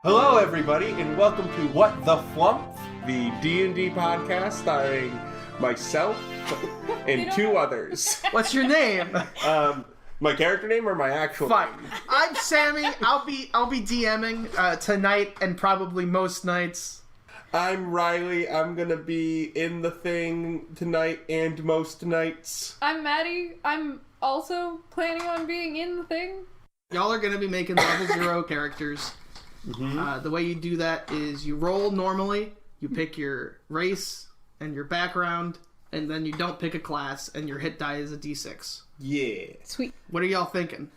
Hello, everybody, and welcome to What the Flumph, the D&D podcast starring myself and two others. What's your name? My character name or my actual Fine. name? I'm Sammy. I'll be DMing tonight and probably most nights. I'm Riley. I'm gonna be in the thing tonight and most nights. I'm Maddie. I'm also planning on being in the thing. Y'all are gonna be making level 0 characters. Mm-hmm. The way you do that is you roll normally, you pick your race and your background, and then you don't pick a class, and your hit die is a d6. Yeah. Sweet. What are y'all thinking?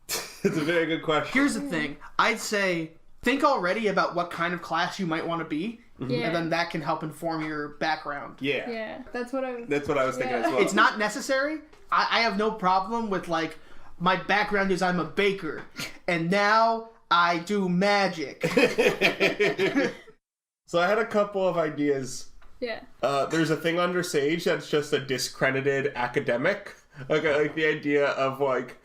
It's a very good question. Here's the thing. I'd say think already about what kind of class you might want to be, and then that can help inform your background. Yeah. Yeah, that's what I was thinking as well. It's not necessary. I have no problem with, like, my background is I'm a baker, and now I do magic. So I had a couple of ideas. Yeah. There's a thing under Sage that's just a discredited academic. Like the idea of, like,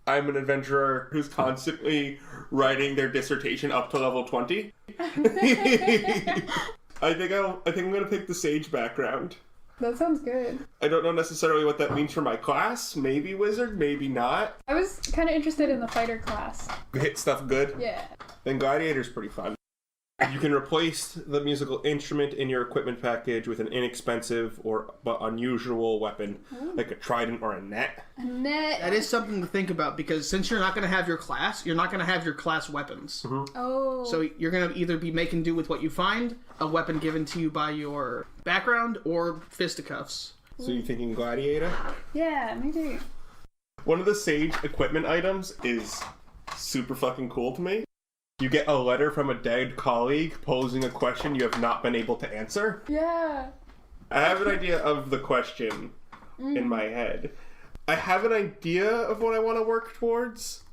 I'm an adventurer who's constantly writing their dissertation up to level 20. I think I'm gonna pick the Sage background. That sounds good. I don't know necessarily what that means for my class. Maybe wizard, maybe not. I was kind of interested in the fighter class. Hit stuff good. Yeah. Then gladiator's pretty fun. You can replace the musical instrument in your equipment package with an inexpensive but unusual weapon, like a trident or a net. A net. That is something to think about, because since you're not going to have your class, you're not going to have your class weapons. Mm-hmm. Oh. So you're going to either be making do with what you find, a weapon given to you by your background, or fisticuffs. So you thinking gladiator? Yeah, maybe. One of the Sage equipment items is super fucking cool to me. You get a letter from a dead colleague posing a question you have not been able to answer. Yeah. I have an idea of the question in my head. I have an idea of what I want to work towards.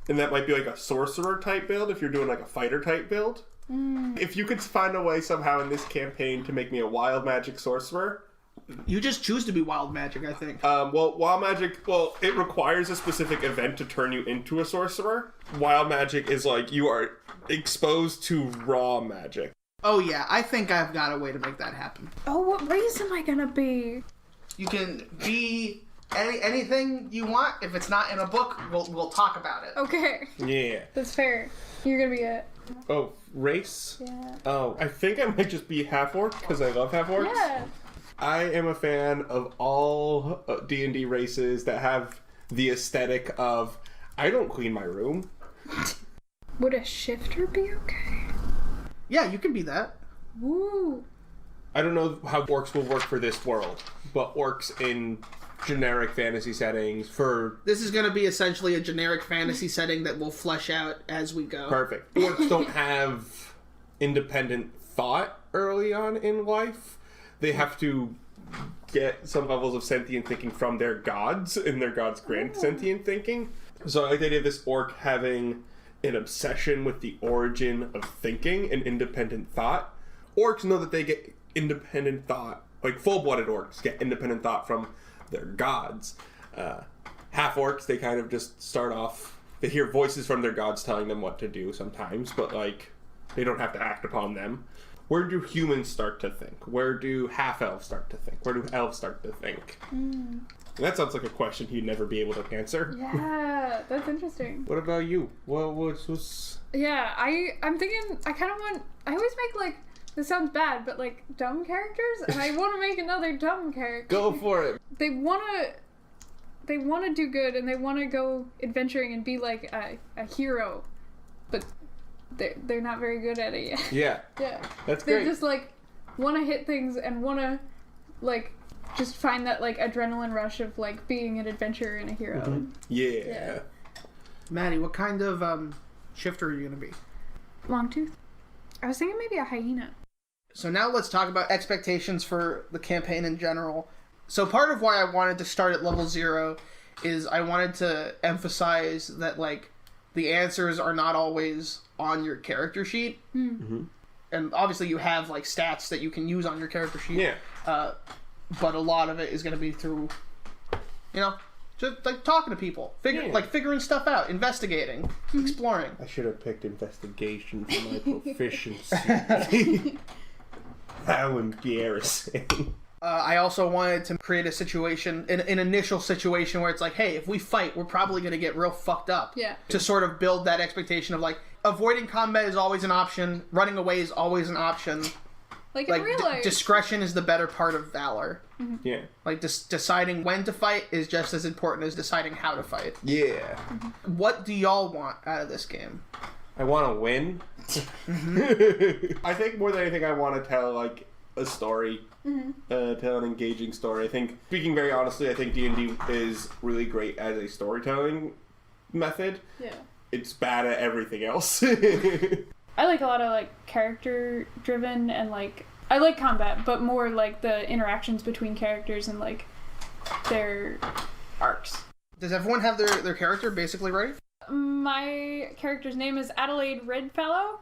And that might be like a sorcerer type build if you're doing like a fighter type build. If you could find a way somehow in this campaign to make me a wild magic sorcerer. You just choose to be wild magic, I think. Wild magic, it requires a specific event to turn you into a sorcerer. Wild magic is like you are exposed to raw magic. Oh yeah, I think I've got a way to make that happen. Oh, what race am I gonna be? You can be anything you want. If it's not in a book, we'll talk about it. Okay. Yeah. That's fair. You're gonna be a... Oh, race? Yeah. Oh, I think I might just be half-orc because I love half-orcs. Yeah. I am a fan of all D&D races that have the aesthetic of, I don't clean my room. Would a shifter be okay? Yeah, you can be that. Woo. I don't know how orcs will work for this world, but orcs in generic fantasy settings for... This is going to be essentially a generic fantasy setting that we'll flesh out as we go. Perfect. Orcs don't have independent thought early on in life. They have to get some levels of sentient thinking from their gods, and their gods grant sentient thinking. So I like the idea of this orc having an obsession with the origin of thinking and independent thought. Orcs know that they get independent thought, like full-blooded orcs get independent thought from their gods. Half-orcs, they kind of just start off, they hear voices from their gods telling them what to do sometimes, but like, they don't have to act upon them. Where do humans start to think? Where do half-elves start to think? Where do elves start to think? And that sounds like a question he'd never be able to answer. Yeah, that's interesting. What about you? What's... Yeah, I'm thinking, I kind of want, I always make, like, this sounds bad, but, like, dumb characters, and I want to make another dumb character. Go for it! They want to do good, and they want to go adventuring and be, like, a hero, but they're not very good at it yet. Yeah. Yeah. That's They're great. just, like, want to hit things and want to, like, just find that, like, adrenaline rush of, like, being an adventurer and a hero. Yeah. Maddie, what kind of shifter are you going to be? Longtooth. I was thinking maybe a hyena. So now let's talk about expectations for the campaign in general. So part of why I wanted to start at level 0 is I wanted to emphasize that, like, the answers are not always on your character sheet. Mm-hmm. And obviously you have, like, stats that you can use on your character sheet. Yeah. But a lot of it is going to be through, you know, just, like, talking to people. Figuring stuff out, investigating, exploring. I should have picked investigation for my proficiency. How embarrassing. I also wanted to create a situation, an initial situation where it's like, hey, if we fight, we're probably going to get real fucked up. Yeah. To sort of build that expectation of, like, avoiding combat is always an option, running away is always an option. Like in real life. Discretion is the better part of valor. Mm-hmm. Yeah. Like, deciding when to fight is just as important as deciding how to fight. Yeah. Mm-hmm. What do y'all want out of this game? I want to win. Mm-hmm. I think more than anything, I want to tell, like, a story. Mm-hmm. Tell an engaging story. I think, speaking very honestly, I think D&D is really great as a storytelling method. Yeah. It's bad at everything else. I like a lot of, like, character driven and, like, I like combat, but more like the interactions between characters and, like, their arcs. Does everyone have their character basically ready? My character's name is Adelaide Redfellow.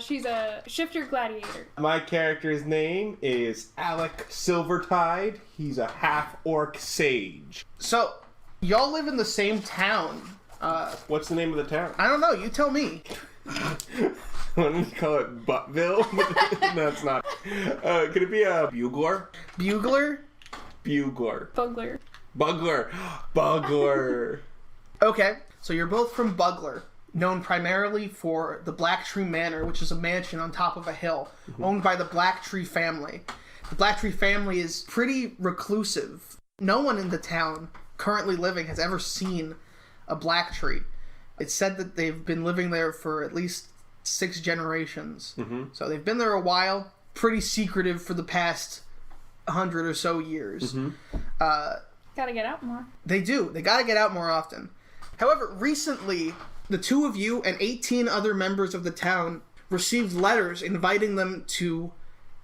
She's a shifter gladiator. My character's name is Alec Silvertide. He's a half-orc sage. So, y'all live in the same town. What's the name of the town? I don't know, you tell me. Why don't you call it Buttville? No, it's not. Could it be a Bugler? Bugler? Bugler. Bugler. Bugler. Bugler. Okay, so you're both from Bugler, known primarily for the BlackTree Manor, which is a mansion on top of a hill, owned by the BlackTree family. The BlackTree family is pretty reclusive. No one in the town currently living has ever seen a BlackTree. It's said that they've been living there for at least 6 generations. Mm-hmm. So they've been there a while, pretty secretive for the past 100 or so years. Mm-hmm. Gotta get out more. They do. They gotta get out more often. However, recently, the two of you and 18 other members of the town received letters inviting them to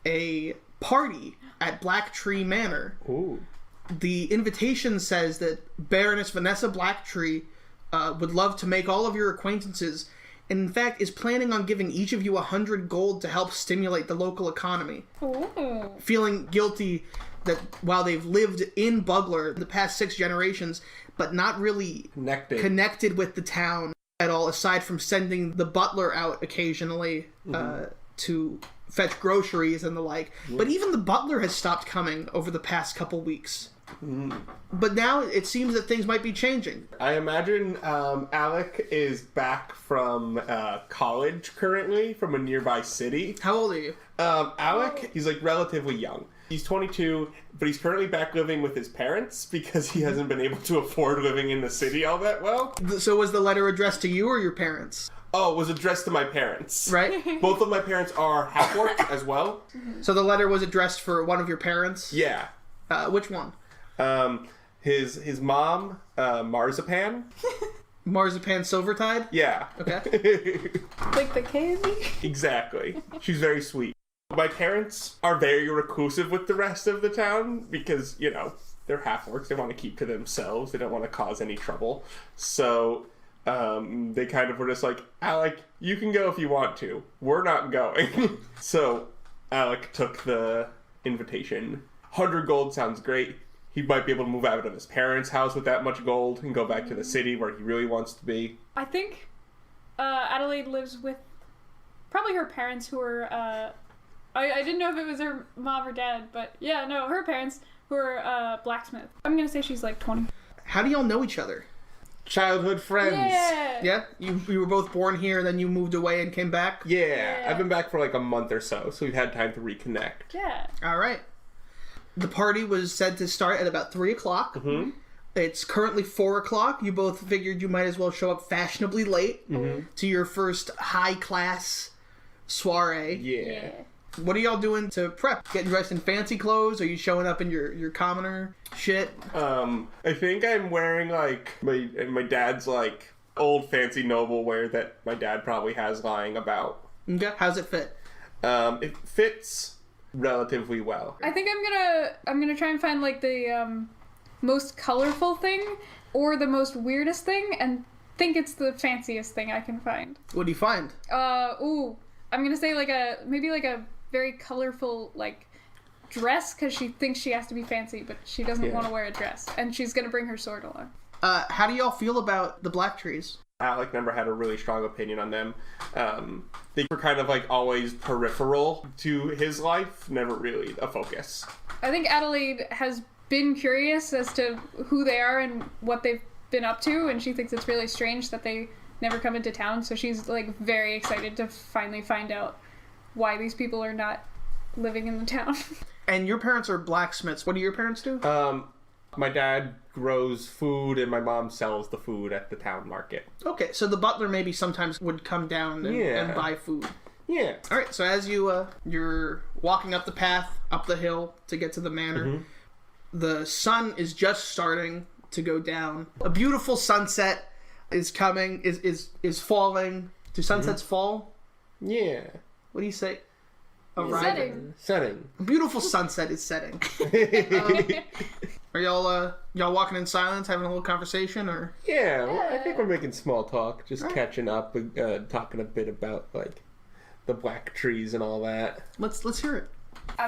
a party at BlackTree Manor. Ooh. The invitation says that Baroness Vanessa BlackTree would love to make all of your acquaintances, and in fact is planning on giving each of you 100 gold to help stimulate the local economy. Ooh. Feeling guilty that while they've lived in Bugler the past 6 generations, but not really connected with the town at all, aside from sending the butler out occasionally to fetch groceries and the like. Yeah. But even the butler has stopped coming over the past couple weeks. But now it seems that things might be changing. I imagine Alec is back from college currently, from a nearby city. How old are you? Alec, he's like relatively young. He's 22, but he's currently back living with his parents because he hasn't been able to afford living in the city all that well. So was the letter addressed to you or your parents? Oh, it was addressed to my parents. Right. Both of my parents are half-orc as well. So the letter was addressed for one of your parents? Yeah. Which one? His mom, Marzipan. Marzipan Silvertide? Yeah. Okay. Like the candy? Exactly. She's very sweet. My parents are very reclusive with the rest of the town because, you know, they're half-orcs. They want to keep to themselves. They don't want to cause any trouble. So they kind of were just like, Alec, you can go if you want to. We're not going. So Alec took the invitation. 100 gold sounds great. He might be able to move out of his parents' house with that much gold and go back to the city where he really wants to be. I think Adelaide lives with probably her parents who are... I didn't know if it was her mom or dad, but yeah, no, her parents who are blacksmith. I'm going to say she's like 20. How do y'all know each other? Childhood friends. Yeah. Yeah? You were both born here, then you moved away and came back? Yeah. I've been back for like a month or so we've had time to reconnect. Yeah. All right. The party was said to start at about 3 o'clock. Mm-hmm. It's currently 4 o'clock. You both figured you might as well show up fashionably late to your first high-class soiree. Yeah. What are y'all doing to prep? Getting dressed in fancy clothes? Are you showing up in your commoner shit? I think I'm wearing like my dad's like old fancy noble wear that my dad probably has lying about. Okay. How's it fit? It fits relatively well. I think I'm gonna try and find like the most colorful thing or the most weirdest thing, and think it's the fanciest thing I can find. What do you find? I'm gonna say maybe a very colorful like dress, because she thinks she has to be fancy, but she doesn't want to wear a dress, and she's gonna bring her sword along. How do y'all feel about the BlackTrees? Alec never had a really strong opinion on them. They were kind of like always peripheral to his life, never really a focus. I think Adelaide has been curious as to who they are and what they've been up to, and she thinks it's really strange that they never come into town, so she's like very excited to finally find out why these people are not living in the town. And your parents are blacksmiths. What do your parents do? My dad grows food and my mom sells the food at the town market. Okay, so the butler maybe sometimes would come down and buy food. Yeah. All right, so as you're walking up the path, up the hill to get to the manor, the sun is just starting to go down. A beautiful sunset is coming, is falling. Do sunsets fall? Yeah. What do you say? Setting. A beautiful sunset is setting. Are y'all walking in silence, having a little conversation, or? Yeah, well, I think we're making small talk, just catching up, talking a bit about like the BlackTrees and all that. Let's hear it.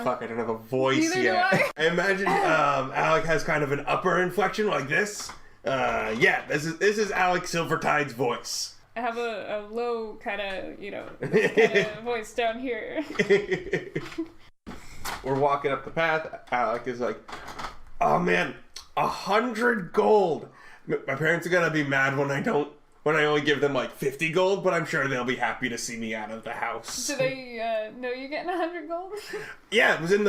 Fuck, I don't have a voice Neither yet. do I imagine Alec has kind of an upper inflection like this. Yeah, this is Alec Silvertide's voice. I have a low kind of, voice down here. We're walking up the path. Alec is like, "Oh man, 100 gold. My parents are gonna be mad when I only give them like 50 gold, but I'm sure they'll be happy to see me out of the house." Do they know you're getting 100 gold? Yeah, it was in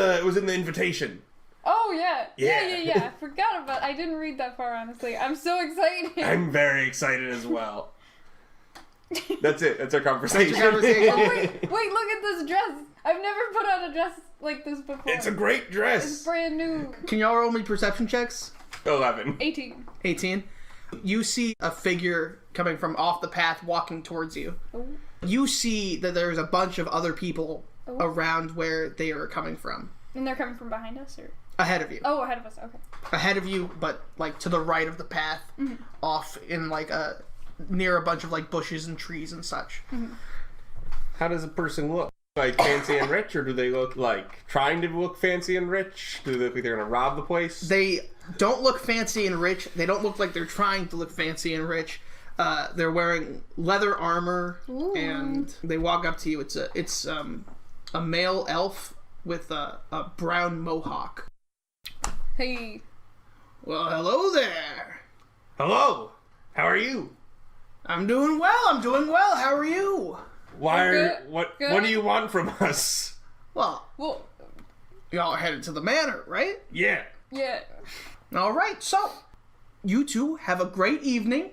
the invitation. Oh yeah. Yeah. I forgot about. I didn't read that far, honestly. I'm so excited. I'm very excited as well. That's it. That's our conversation. Oh wait, look at this dress. I've never put on a dress like this before. It's a great dress. It's brand new. Can y'all roll me perception checks? 11. 18. 18. You see a figure coming from off the path walking towards you. Oh. You see that there's a bunch of other people around where they are coming from. And they're coming from behind us, or? Ahead of you. Oh, ahead of us. Okay. Ahead of you, but like to the right of the path, off in like near a bunch of like bushes and trees and such. How does a person look? Like fancy and rich, or do they look like trying to look fancy and rich? Do they look like they're gonna rob the place? They don't look fancy and rich. They don't look like they're trying to look fancy and rich. They're wearing leather armor, and they walk up to you. It's a male elf with a brown mohawk. Hey. Well, hello there. Hello. How are you? I'm doing well. How are you? What do you want from us? Well, y'all are headed to the manor, right? Yeah. Yeah. All right. So, you two have a great evening,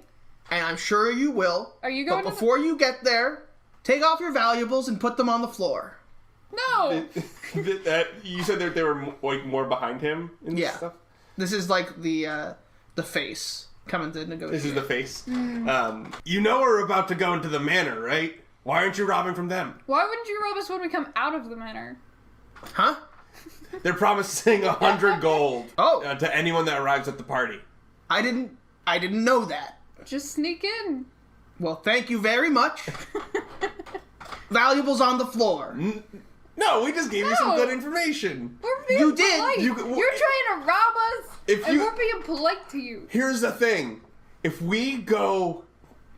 and I'm sure you will. Are you going? But before you get there, take off your valuables and put them on the floor. No. You said that they were like more behind him and stuff? This is like the face coming to negotiate. This is the face. You know we're about to go into the manor, right? Why aren't you robbing from them? Why wouldn't you rob us when we come out of the manor? Huh? They're promising 100 gold to anyone that arrives at the party. I didn't know that. Just sneak in. Well, thank you very much. Valuables on the floor. No, we just gave you some good information. We're being You did. polite. You're trying to rob us, and we're being polite to you. Here's the thing. If we go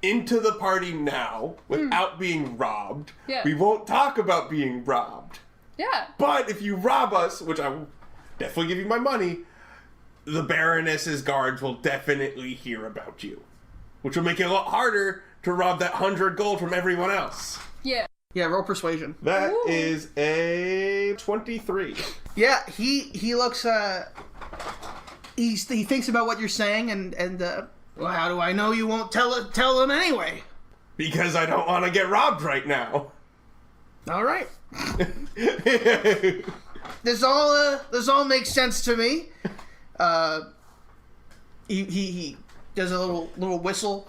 into the party now without being robbed, we won't talk about being robbed. Yeah. But if you rob us, which I will definitely give you my money, the Baroness's guards will definitely hear about you. Which will make it a lot harder to rob that 100 gold from everyone else. Yeah. Yeah, roll persuasion. That is a 23. Yeah, he looks he thinks about what you're saying and well, how do I know you won't tell him anyway? Because I don't want to get robbed right now. All right. This all makes sense to me. He does a little whistle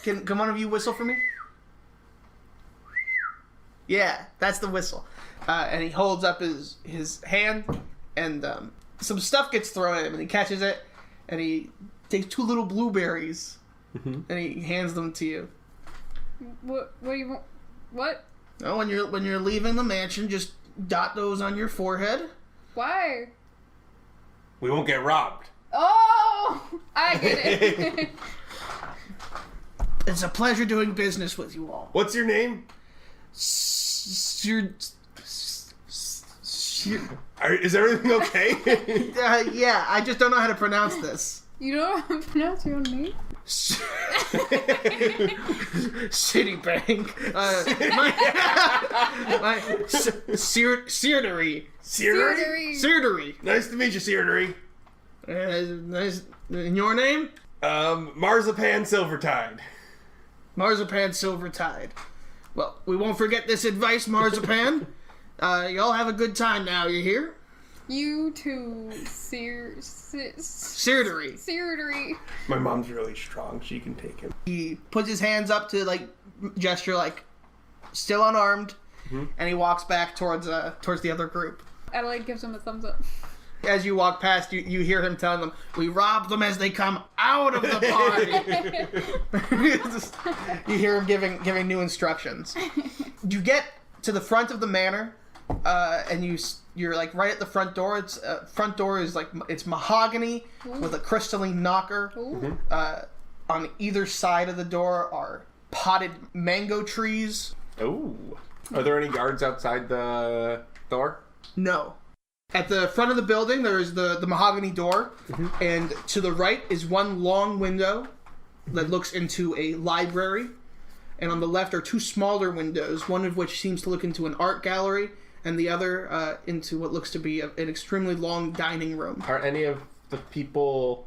Can one of you whistle for me? Yeah, that's the whistle. And he holds up his hand, and some stuff gets thrown at him, and he catches it, and he takes 2 little blueberries, and he hands them to you. What do you want? What? Oh, when you're leaving the mansion, just dot those on your forehead. Why? We won't get robbed. Oh, I get it. It's a pleasure doing business with you all. What's your name? Is everything okay? Yeah, I just don't know how to pronounce this. You don't know how to pronounce your own name? Citibank. My Seardery. Seardery. Nice to meet you, Seardery. Nice. And your name? Marzipan Silvertide. Marzipan Silvertide. Well, we won't forget this advice, Marzipan. Y'all have a good time now, you hear? You too, Seardery. My mom's really strong. She can take him. He puts his hands up to, like, gesture, like, still unarmed, and he walks back towards the other group. Adelaide gives him a thumbs up. As you walk past, you hear him telling them, "We rob them as they come out of the party." You hear him giving new instructions. You get to the front of the manor, and you're like right at the front door. It's front door is like it's mahogany with a crystalline knocker. On either side of the door are potted mango trees. Oh, are there any guards outside the door? No. At the front of the building, there's the mahogany door, and to the right is one long window that looks into a library, and on the left are 2 smaller windows, one of which seems to look into an art gallery, and the other into what looks to be an extremely long dining room. Are any of the people...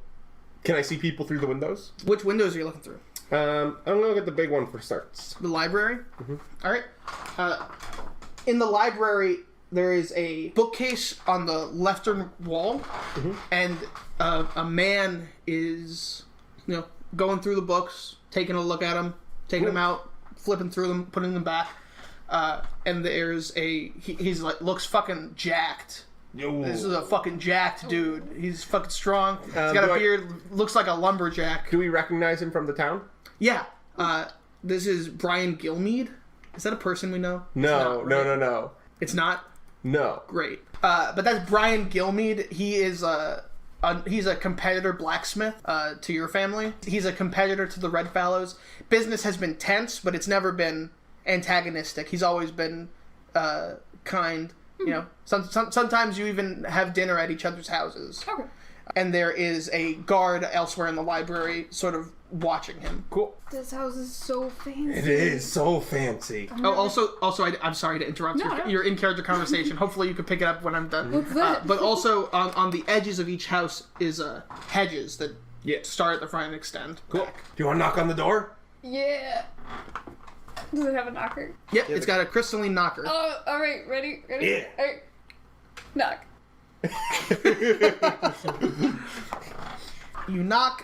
Can I see people through the windows? Which windows are you looking through? I'm going to look at the big one for starts. The library? All right. In the library... There is a bookcase on the left wall, and a man is, going through the books, taking a look at them, taking them out, flipping through them, putting them back. And there's he's like looks fucking jacked. Yo. This is a fucking jacked dude. He's fucking strong. He's got a beard. Looks like a lumberjack. Do we recognize him from the town? Yeah. This is Brian Gilmead. Is that a person we know? No, no. It's not. No. Great. But that's Brian Gilmead. He is he's a competitor blacksmith to your family. He's a competitor to the Redfallows. Business has been tense, but it's never been antagonistic. He's always been kind. Sometimes you even have dinner at each other's houses. Okay. And there is a guard elsewhere in the library sort of watching him. Cool. This house is so fancy. It is so fancy. Oh, also, I'm sorry to interrupt your in-character conversation. Hopefully you can pick it up when I'm done. What's that? But also, on the edges of each house is hedges that start at the front and extend. Cool. Back. Do you want to knock on the door? Yeah. Does it have a knocker? Yep, it's got a crystalline knocker. Oh, all right. Ready? Yeah. All right. Knock. You knock,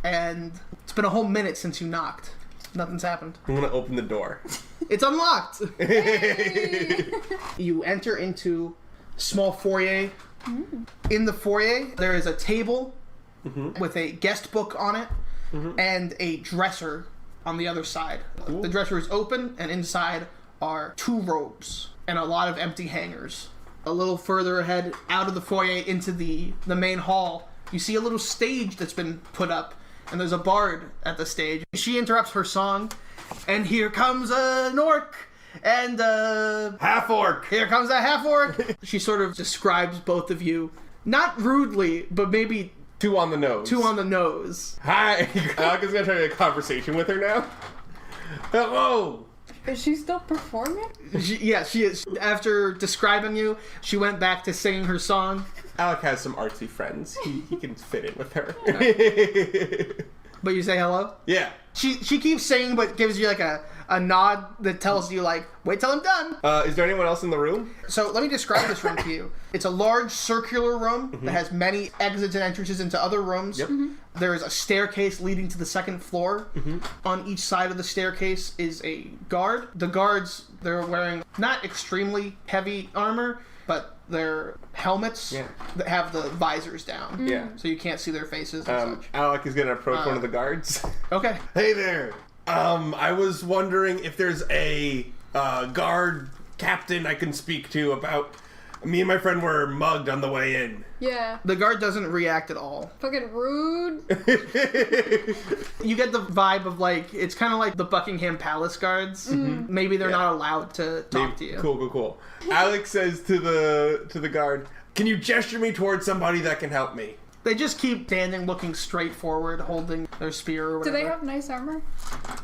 and it's been a whole minute since you knocked. Nothing's happened. I'm going to open the door. It's unlocked! You enter into a small foyer. In the foyer, there is a table with a guest book on it and a dresser on the other side. Cool. The dresser is open, and inside are 2 robes and a lot of empty hangers. A little further ahead, out of the foyer into the main hall, you see a little stage that's been put up, and there's a bard at the stage. She interrupts her song, and here comes an orc, and half-orc. Here comes a half-orc. She sort of describes both of you, not rudely, but maybe 2 on the nose. 2 on the nose. Hi. Alec is going to try to have a conversation with her now. Hello. Is she still performing? She is. After describing you, she went back to singing her song. Alec has some artsy friends. He can fit in with her. But you say hello? Yeah. She keeps saying, but gives you like a nod that tells you like, wait till I'm done. Is there anyone else in the room? So let me describe this room to you. It's a large circular room that has many exits and entrances into other rooms. Yep. There is a staircase leading to the second floor. On each side of the staircase is a guard. The guards, they're wearing not extremely heavy armor, but they're helmets that have the visors down. Yeah. So you can't see their faces and such. Alec is going to approach one of the guards. Okay. Hey there. I was wondering if there's a guard captain I can speak to about... Me and my friend were mugged on the way in. Yeah. The guard doesn't react at all. Fucking rude. You get the vibe of like, it's kind of like the Buckingham Palace guards. Maybe they're not allowed to talk to you. Cool. Alex says to the guard, "Can you gesture me towards somebody that can help me?" They just keep standing, looking straight forward, holding their spear or Do whatever. they have nice armor?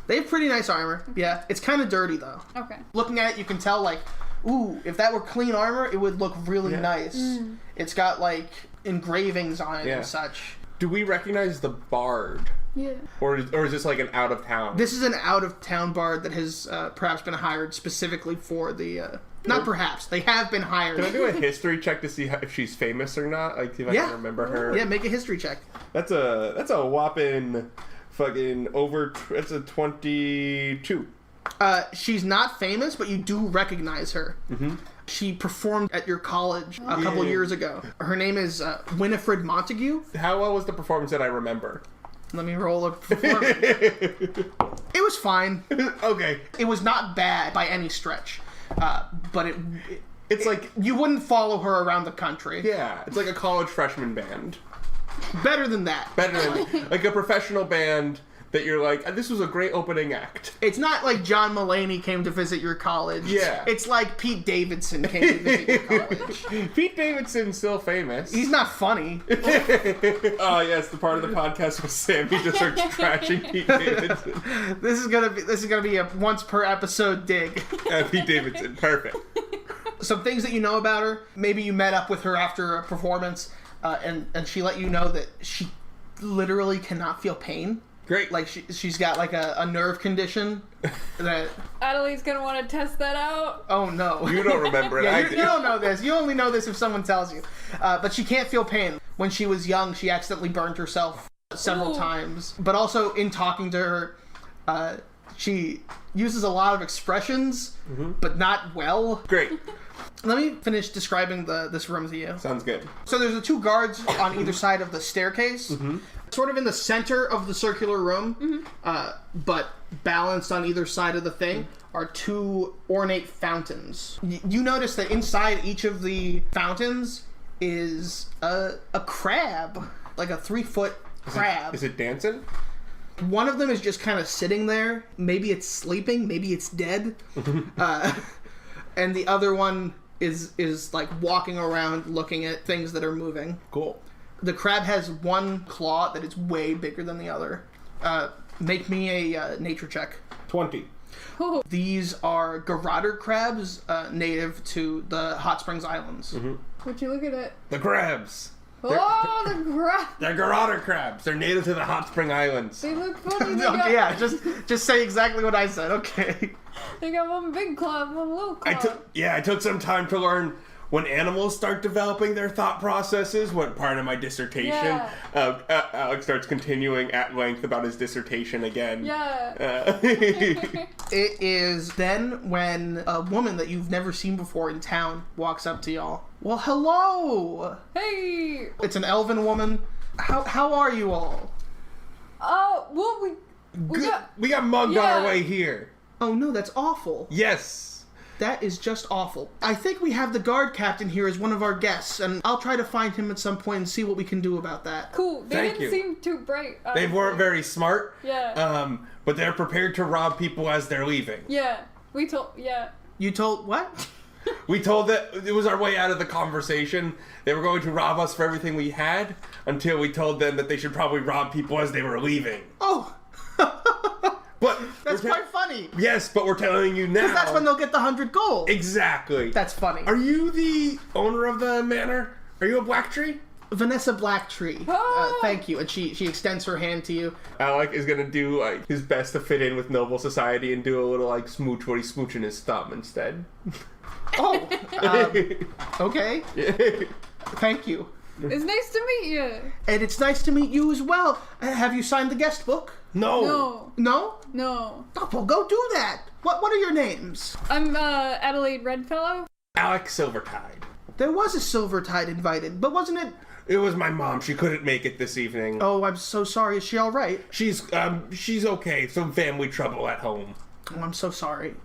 They have pretty nice armor. Yeah, it's kind of dirty though. Okay. Looking at it, you can tell like, ooh, if that were clean armor, it would look really nice. It's got like engravings on it and such. Do we recognize the bard? Yeah. Or is this like an out of town? This is an out-of-town bard that has perhaps been hired specifically for the... Not perhaps. They have been hired. Can I do a history check to see if she's famous or not? Like, see if I can remember her. Yeah, make a history check. That's a whopping fucking over... It's a 22. She's not famous, but you do recognize her. She performed at your college a couple years ago. Her name is Winifred Montague. How well was the performance that I remember? Let me roll a performance. It was fine. Okay. It was not bad by any stretch. But It's like... you wouldn't follow her around the country. Yeah, it's like a college freshman band. Better than that. Better than... like a professional band that you're like, this was a great opening act. It's not like John Mulaney came to visit your college. Yeah. It's like Pete Davidson came to visit your college. Pete Davidson's still famous. He's not funny. Oh yes, the part of the podcast where Sammy just starts trashing Pete Davidson. This is gonna be a once per episode dig. Pete Davidson, perfect. Some things that you know about her. Maybe you met up with her after a performance, and she let you know that she literally cannot feel pain. Great. Like she's got like a nerve condition that... Adelaide's gonna want to test that out. Oh no. You don't remember it, Yeah, I you do. don't know this. You only know this if someone tells you. But she can't feel pain. When she was young, she accidentally burned herself several times. But also, in talking to her, she uses a lot of expressions, but not well. Great. Let me finish describing this room to you. Sounds good. So there's the two guards on either side of the staircase. Sort of in the center of the circular room, but balanced on either side of the thing, are two ornate fountains. You notice that inside each of the fountains is a crab, like a 3-foot crab. Is it dancing? One of them is just kind of sitting there. Maybe it's sleeping, maybe it's dead. And the other one is like walking around looking at things that are moving. Cool. The crab has one claw that is way bigger than the other. Make me a nature check. 20. Oh. These are garroter crabs, native to the Hot Springs Islands. Would you look at it? The crabs. Oh, the crab! They're garroter crabs. They're native to the Hot Spring Islands. They look funny. They got, Okay, yeah, just say exactly what I said. Okay. They got one big claw, one little claw. I took some time to learn when animals start developing their thought processes, what part of my dissertation. Yeah. Alex starts continuing at length about his dissertation again. Yeah. It is then when a woman that you've never seen before in town walks up to y'all. Well, hello! Hey! It's an elven woman. How are you all? Oh, well, We got mugged on our way here. Oh no, that's awful. Yes. That is just awful. I think we have the guard captain here as one of our guests, and I'll try to find him at some point and see what we can do about that. Cool. They Thank didn't you. seem too bright. They weren't very smart. Yeah. But they're prepared to rob people as they're leaving. Yeah. Yeah. You told what? We told that it was our way out of the conversation. They were going to rob us for everything we had until we told them that they should probably rob people as they were leaving. Oh. But That's quite funny. Yes, but we're telling you now. Because that's when they'll get the 100 gold. Exactly. That's funny. Are you the owner of the manor? Are you a BlackTree? Vanessa BlackTree. Thank you. And she extends her hand to you. Alec is gonna do like his best to fit in with noble society and do a little like smooch what he's smooching his thumb instead. Oh, okay. Thank you. It's nice to meet you. And it's nice to meet you as well. Have you signed the guest book? No. No. No? No. Oh, well, go do that. What are your names? I'm Adelaide Redfellow. Alec Silvertide. There was a Silvertide invited, but wasn't it? It was my mom. She couldn't make it this evening. Oh, I'm so sorry. Is she all right? She's okay. Some family trouble at home. Oh, I'm so sorry.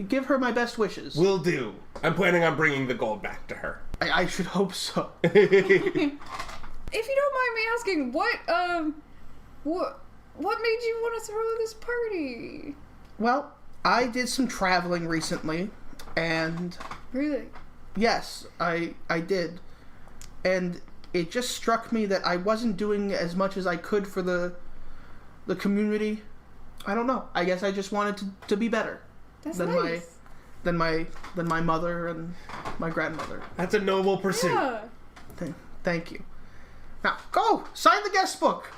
Give her my best wishes. Will do. I'm planning on bringing the gold back to her. I should hope so. If you don't mind me asking, what made you want to throw this party? Well, I did some traveling recently, and Really? yes, I did. And it just struck me that I wasn't doing as much as I could for the community. I don't know. I guess I just wanted to be better. That's than nice. than my mother and my grandmother. That's a noble pursuit. Yeah. Thank you. Now, go! Sign the guest book!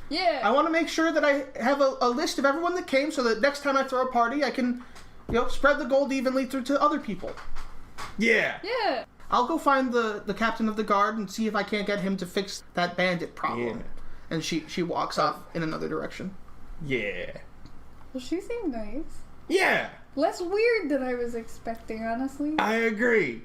Yeah. I want to make sure that I have a list of everyone that came so that next time I throw a party, I can, spread the gold evenly through to other people. Yeah. Yeah. I'll go find the captain of the guard and see if I can't get him to fix that bandit problem. Yeah. And she walks off in another direction. Yeah. Well, she seemed nice. Yeah. Less weird than I was expecting, honestly. I agree.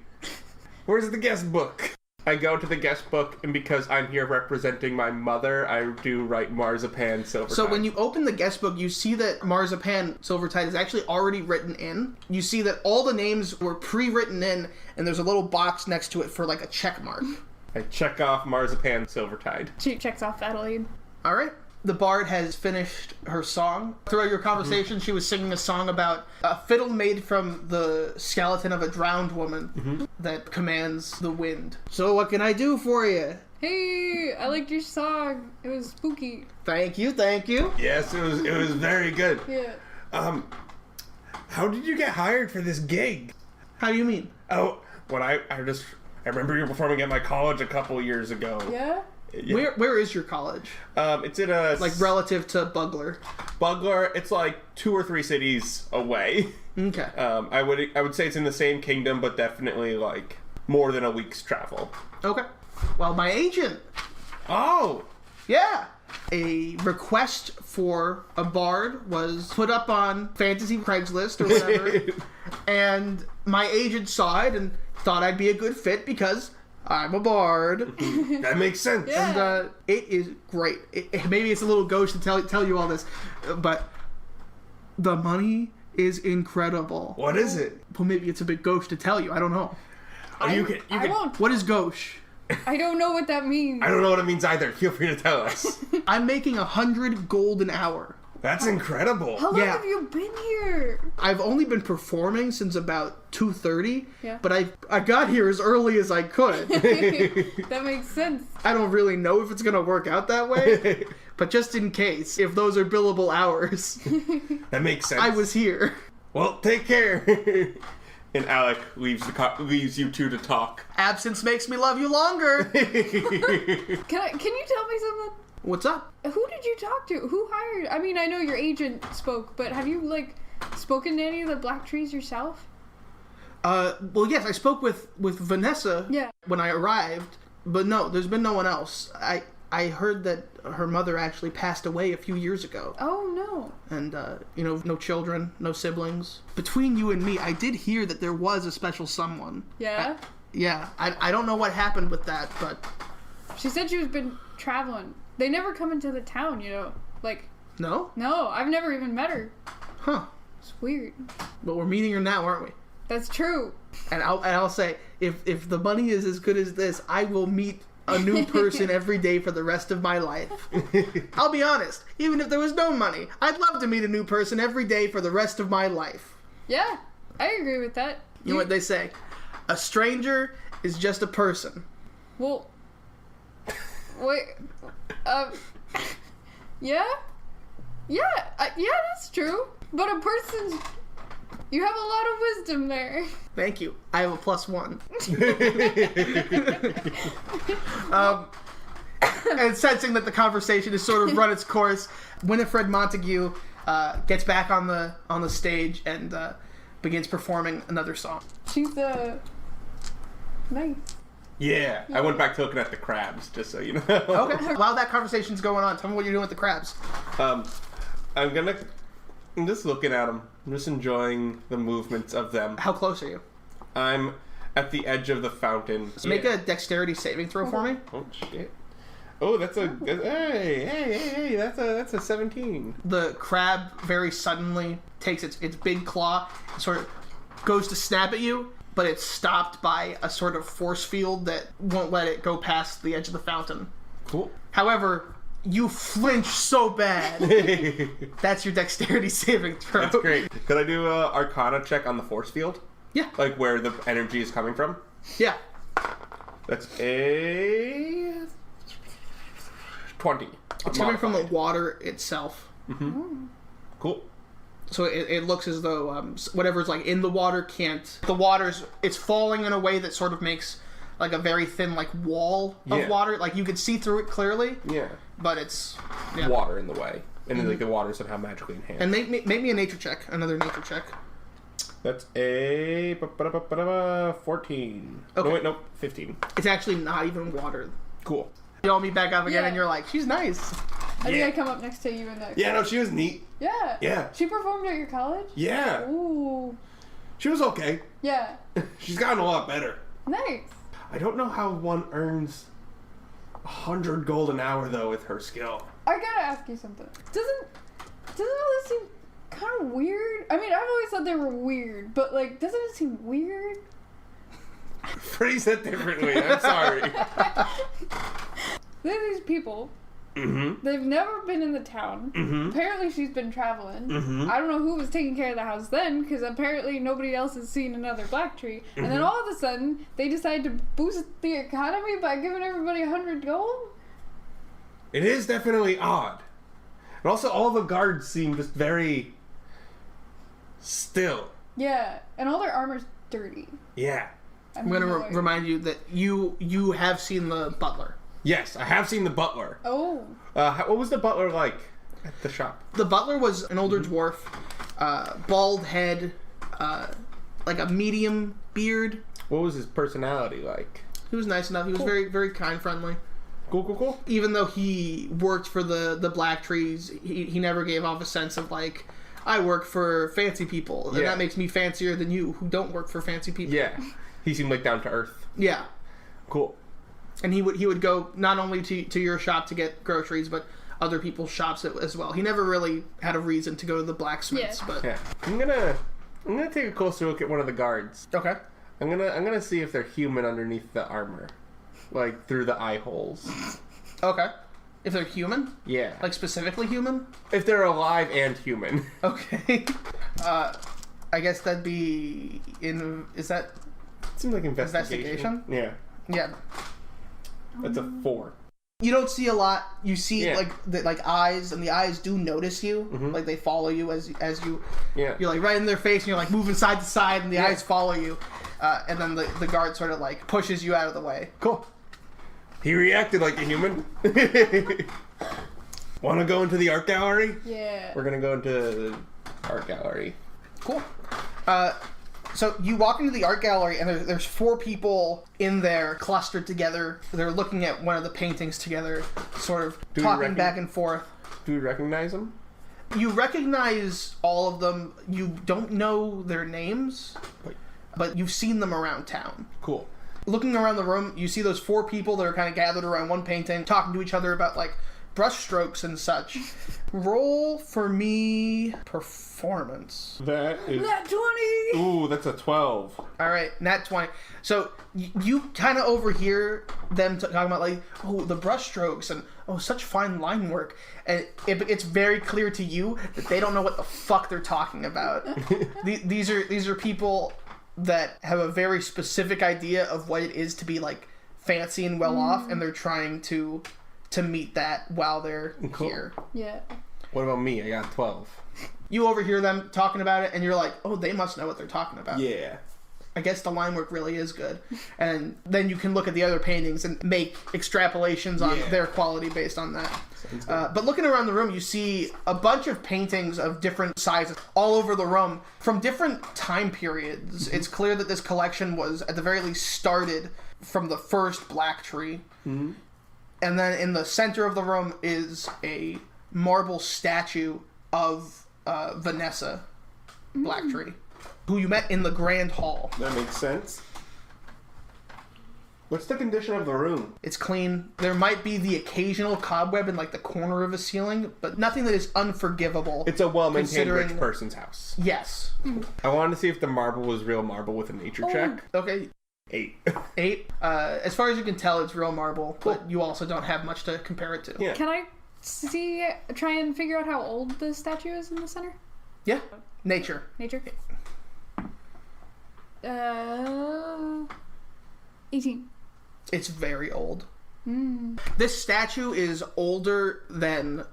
Where's the guest book? I go to the guest book, and because I'm here representing my mother, I do write Marzipan Silvertide. So when you open the guest book, you see that Marzipan Silvertide is actually already written in. You see that all the names were pre-written in, and there's a little box next to it for like a check mark. I check off Marzipan Silvertide. She checks off Adelaide. All right. The bard has finished her song. Throughout your conversation, she was singing a song about a fiddle made from the skeleton of a drowned woman that commands the wind. So what can I do for you? Hey, I liked your song. It was spooky. Thank you, thank you. Yes, it was very good. Yeah. How did you get hired for this gig? How do you mean? Oh, when I remember you were performing at my college a couple years ago. Yeah? Yeah. Where is your college? It's in a Like relative to Bugler. Bugler. It's like 2 or 3 cities away. Okay. I would say it's in the same kingdom, but definitely like more than a week's travel. Okay. Well, my agent. Oh. Yeah. A request for a bard was put up on Fantasy Craigslist or whatever. And my agent saw it and thought I'd be a good fit because I'm a bard. That makes sense. Yeah. And it is great. Maybe it's a little gauche to tell you all this, but the money is incredible. What is it? Well, maybe it's a bit gauche to tell you. I don't know. You can. I won't. What is gauche? I don't know what that means. I don't know what it means either. Feel free to tell us. I'm making 100 gold an hour. That's incredible. How long Yeah. have you been here? I've only been performing since about 2:30, Yeah. but I got here as early as I could. That makes sense. I don't really know if it's gonna work out that way, but just in case, if those are billable hours, That makes sense. I was here. Well, take care. And Alec leaves you two to talk. Absence makes me love you longer. Can you tell me something? What's up? Who did you talk to? Who hired? I mean, I know your agent spoke, but have you spoken to any of the BlackTrees yourself? Well, yes, I spoke with Vanessa Yeah. when I arrived, but no, there's been no one else. I heard that her mother actually passed away a few years ago. Oh no. And, no children, no siblings. Between you and me, I did hear that there was a special someone. Yeah. Yeah, I don't know what happened with that, but... She said she's been traveling. They never come into the town, No? No, I've never even met her. Huh. It's weird. But we're meeting her now, aren't we? That's true. And I'll say, if the money is as good as this, I will meet a new person every day for the rest of my life. I'll be honest, even if there was no money, I'd love to meet a new person every day for the rest of my life. Yeah, I agree with that. You know what they say? A stranger is just a person. Well, wait, yeah, that's true. But a person's You have a lot of wisdom there. Thank you. I have a +1. And sensing that the conversation has sort of run its course, Winifred Montague gets back on the stage and begins performing another song. She's nice. Yeah, I went back to looking at the crabs, just so you know. Okay. While that conversation's going on, tell me what you're doing with the crabs. I'm just looking at them. I'm just enjoying the movements of them. How close are you? I'm at the edge of the fountain. So make a dexterity saving throw for me. Oh shit! Oh, that's a hey! That's a 17. The crab very suddenly takes its big claw and sort of goes to snap at you, but it's stopped by a sort of force field that won't let it go past the edge of the fountain. Cool. However, you flinch so bad. That's your dexterity saving throw. That's great. Could I do a Arcana check on the force field? Yeah. Like where the energy is coming from? Yeah. That's a 20. It's coming from the water itself. Mm-hmm. Cool. So it looks as though whatever's like in the water can't. It's falling in a way that sort of makes like a very thin like wall of water. Like you could see through it clearly. Yeah. But it's water in the way, and then like the water is somehow magically enhanced. And make me a nature check. Another nature check. That's a 14. Okay. No, wait, nope, 15. It's actually not even water. Cool. You all meet back up again, Yeah. and you're like, she's nice. I think I come up next to you in that. Yeah, no, she was neat. Yeah. Yeah. She performed at your college? Yeah. Ooh. She was okay. Yeah. She's gotten a lot better. Nice. I don't know how one earns 100 gold an hour, though, with her skill. I gotta ask you something. Doesn't all this seem kind of weird? I mean, I've always thought they were weird, but like, doesn't it seem weird? Phrase that differently. I'm sorry. There's these people. Mm-hmm. They've never been in the town. Mm-hmm. Apparently she's been traveling. Mm-hmm. I don't know who was taking care of the house then, because apparently nobody else has seen another BlackTree. And then all of a sudden, they decide to boost the economy by giving everybody 100 gold? It is definitely odd. And also, all the guards seem just very still. Yeah, and all their armor's dirty. Yeah. I'm going to remind you that you have seen the butler. Yes, I have seen the butler. Oh. What was the butler like at the shop? The butler was an older dwarf, bald head, like a medium beard. What was his personality like? He was nice enough. He was very, very kind, friendly. Cool. Even though he worked for the BlackTrees, he never gave off a sense of like, I work for fancy people, and that makes me fancier than you who don't work for fancy people. Yeah. He seemed like down to earth. Yeah. Cool. And he would go not only to your shop to get groceries, but other people's shops as well. He never really had a reason to go to the blacksmiths, but Yeah. I'm gonna take a closer look at one of the guards. okay. I'm gonna see if they're human underneath the armor. Like through the eye holes. Okay. If they're human? Yeah. Like specifically human? If they're alive and human. Okay. I guess that'd be is that Seems like investigation. Yeah. yeah. That's a 4. You don't see a lot. You see Yeah. like eyes, and the eyes do notice you. Mhm. Like they follow you as you Yeah. you're like right in their face, and you're like moving side to side, and the eyes follow you. And then the guard sort of like pushes you out of the way. Cool. He reacted like a human. Want to go into the art gallery? Yeah. We're gonna go into the art gallery. Cool. So you walk into the art gallery, and there's 4 people in there clustered together. They're looking at one of the paintings together, sort of Do we talking back and forth. Do we recognize him? You recognize all of them. You don't know their names, but you've seen them around town. Cool. Looking around the room, you see those 4 people that are kind of gathered around one painting, talking to each other about like brush strokes and such. Roll for me performance. That is. Nat 20! Ooh, that's a 12. All right, nat 20. So you kind of overhear them talking about like, oh, the brush strokes and oh, such fine line work, and it's very clear to you that they don't know what the fuck they're talking about. These are people that have a very specific idea of what it is to be like fancy and well off, and they're trying to meet that while they're Cool. here. Yeah. What about me? I got 12. You overhear them talking about it, and you're like, oh, they must know what they're talking about. Yeah. I guess the line work really is good. And then you can look at the other paintings and make extrapolations on their quality based on that. But looking around the room, you see a bunch of paintings of different sizes all over the room from different time periods. It's clear that this collection was, at the very least, started from the first BlackTree. And then in the center of the room is a marble statue of Vanessa BlackTree, who you met in the Grand Hall. That makes sense. What's the condition of the room? It's clean. There might be the occasional cobweb in like the corner of a ceiling, but nothing that is unforgivable. It's a well-maintained rich person's house. Yes. I wanted to see if the marble was real marble with a nature check. Okay. 8. 8. As far as you can tell, it's real marble, but you also don't have much to compare it to. Yeah. Can I try and figure out how old the statue is in the center? Yeah. Nature. 18. It's very old. This statue is older than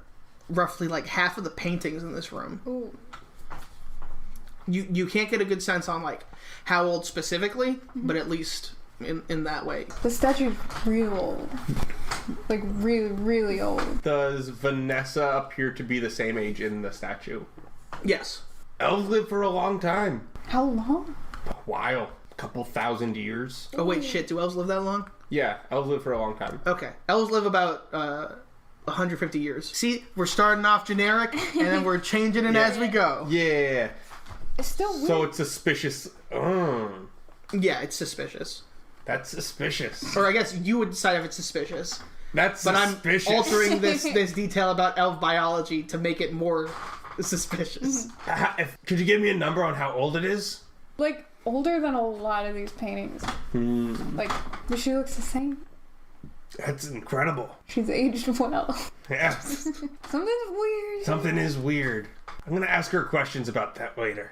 roughly like half of the paintings in this room. Ooh. You can't get a good sense on like how old specifically, but at least in that way. The statue's real old. Like really, really old. Does Vanessa appear to be the same age in the statue? Yes. Elves live for a long time. How long? A while. A couple thousand years. Oh wait, shit, do elves live that long? Yeah, elves live for a long time. Okay. Elves live about 150 years. See, we're starting off generic, and then we're changing it as we go. Yeah. It's still weird. So it's suspicious. Yeah, it's suspicious. That's suspicious. Or I guess you would decide if it's suspicious. That's But suspicious. I'm altering this detail about elf biology to make it more suspicious. Could you give me a number on how old it is? Like, older than a lot of these paintings. Like, but she looks the same. That's incredible. She's aged well. Yeah. Something's weird. Something is weird. I'm going to ask her questions about that later.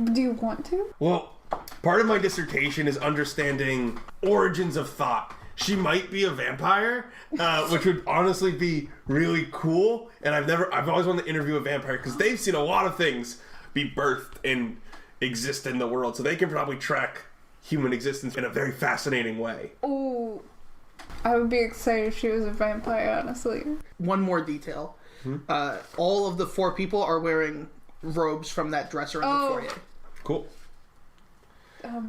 Do you want to? Well, part of my dissertation is understanding origins of thought. She might be a vampire, which would honestly be really cool. And I've always wanted to interview a vampire because they've seen a lot of things be birthed and exist in the world. So they can probably track human existence in a very fascinating way. Oh, I would be excited if she was a vampire, honestly. One more detail. All of the 4 people are wearing robes from that dresser in the foyer. Cool.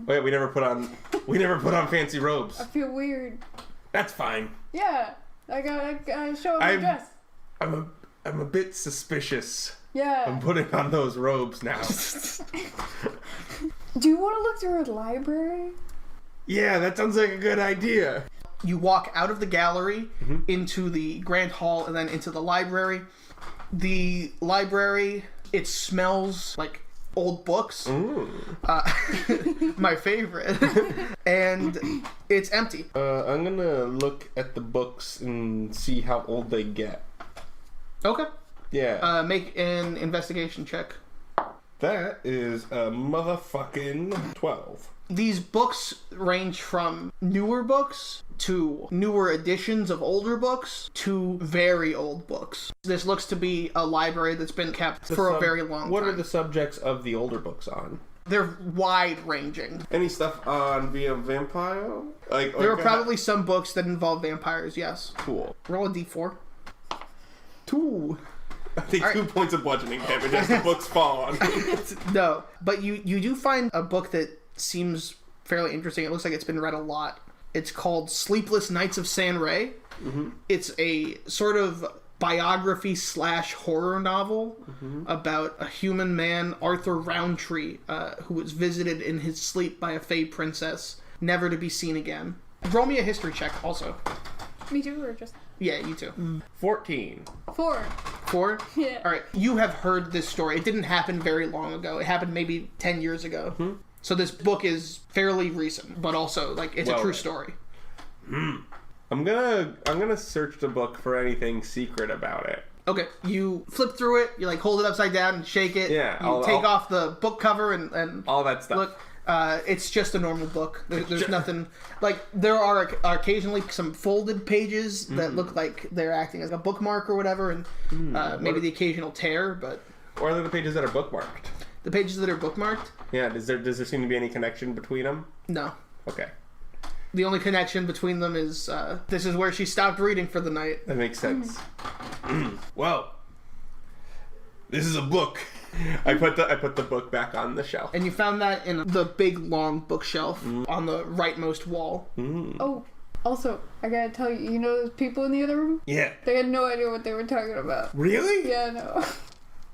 Wait, we never put on fancy robes. I feel weird. That's fine. Yeah, I gotta show up my dress. I'm a bit suspicious. Yeah. I'm putting on those robes now. Do you want to look through her library? Yeah, that sounds like a good idea. You walk out of the gallery into the Grand Hall and then into the library. The library, it smells like old books. My favorite. And it's empty. I'm gonna look at the books and see how old they get. Okay. Yeah. Make an investigation check. That is a motherfucking 12. These books range from newer books to newer editions of older books to very old books. This looks to be a library that's been kept for a very long time. What are the subjects of the older books on? They're wide-ranging. Any stuff on being a vampire? There are probably some books that involve vampires, yes. Cool. Roll a d4. 2. I think 2 points of bludgeoning damage as the books fall on. No, but you do find a book that seems fairly interesting. It looks like it's been read a lot. It's called Sleepless Nights of San Rey. It's a sort of biography / horror novel about a human man, Arthur Roundtree, who was visited in his sleep by a fey princess, never to be seen again. Roll me a history check also. Me too, or just... Yeah, you too. 14. 4. 4? Yeah. Alright, you have heard this story. It didn't happen very long ago. It happened maybe 10 years ago. So this book is fairly recent, but also, like, it's a true story. I'm gonna search the book for anything secret about it. Okay, you flip through it, you, like, hold it upside down and shake it. Yeah, You take off the book cover and all that stuff. look. It's just a normal book. There's nothing... Like, there are occasionally some folded pages that look like they're acting as a bookmark or whatever, and maybe the occasional tear, but... Or are there the pages that are bookmarked? The pages that are bookmarked? Yeah, does there seem to be any connection between them? No. Okay. The only connection between them is this is where she stopped reading for the night. That makes sense. Well, this is a book. I put the book back on the shelf. And you found that in the big, long bookshelf on the rightmost wall. Oh, also, I gotta tell you, you know those people in the other room? Yeah. They had no idea what they were talking about. Really? Yeah, no.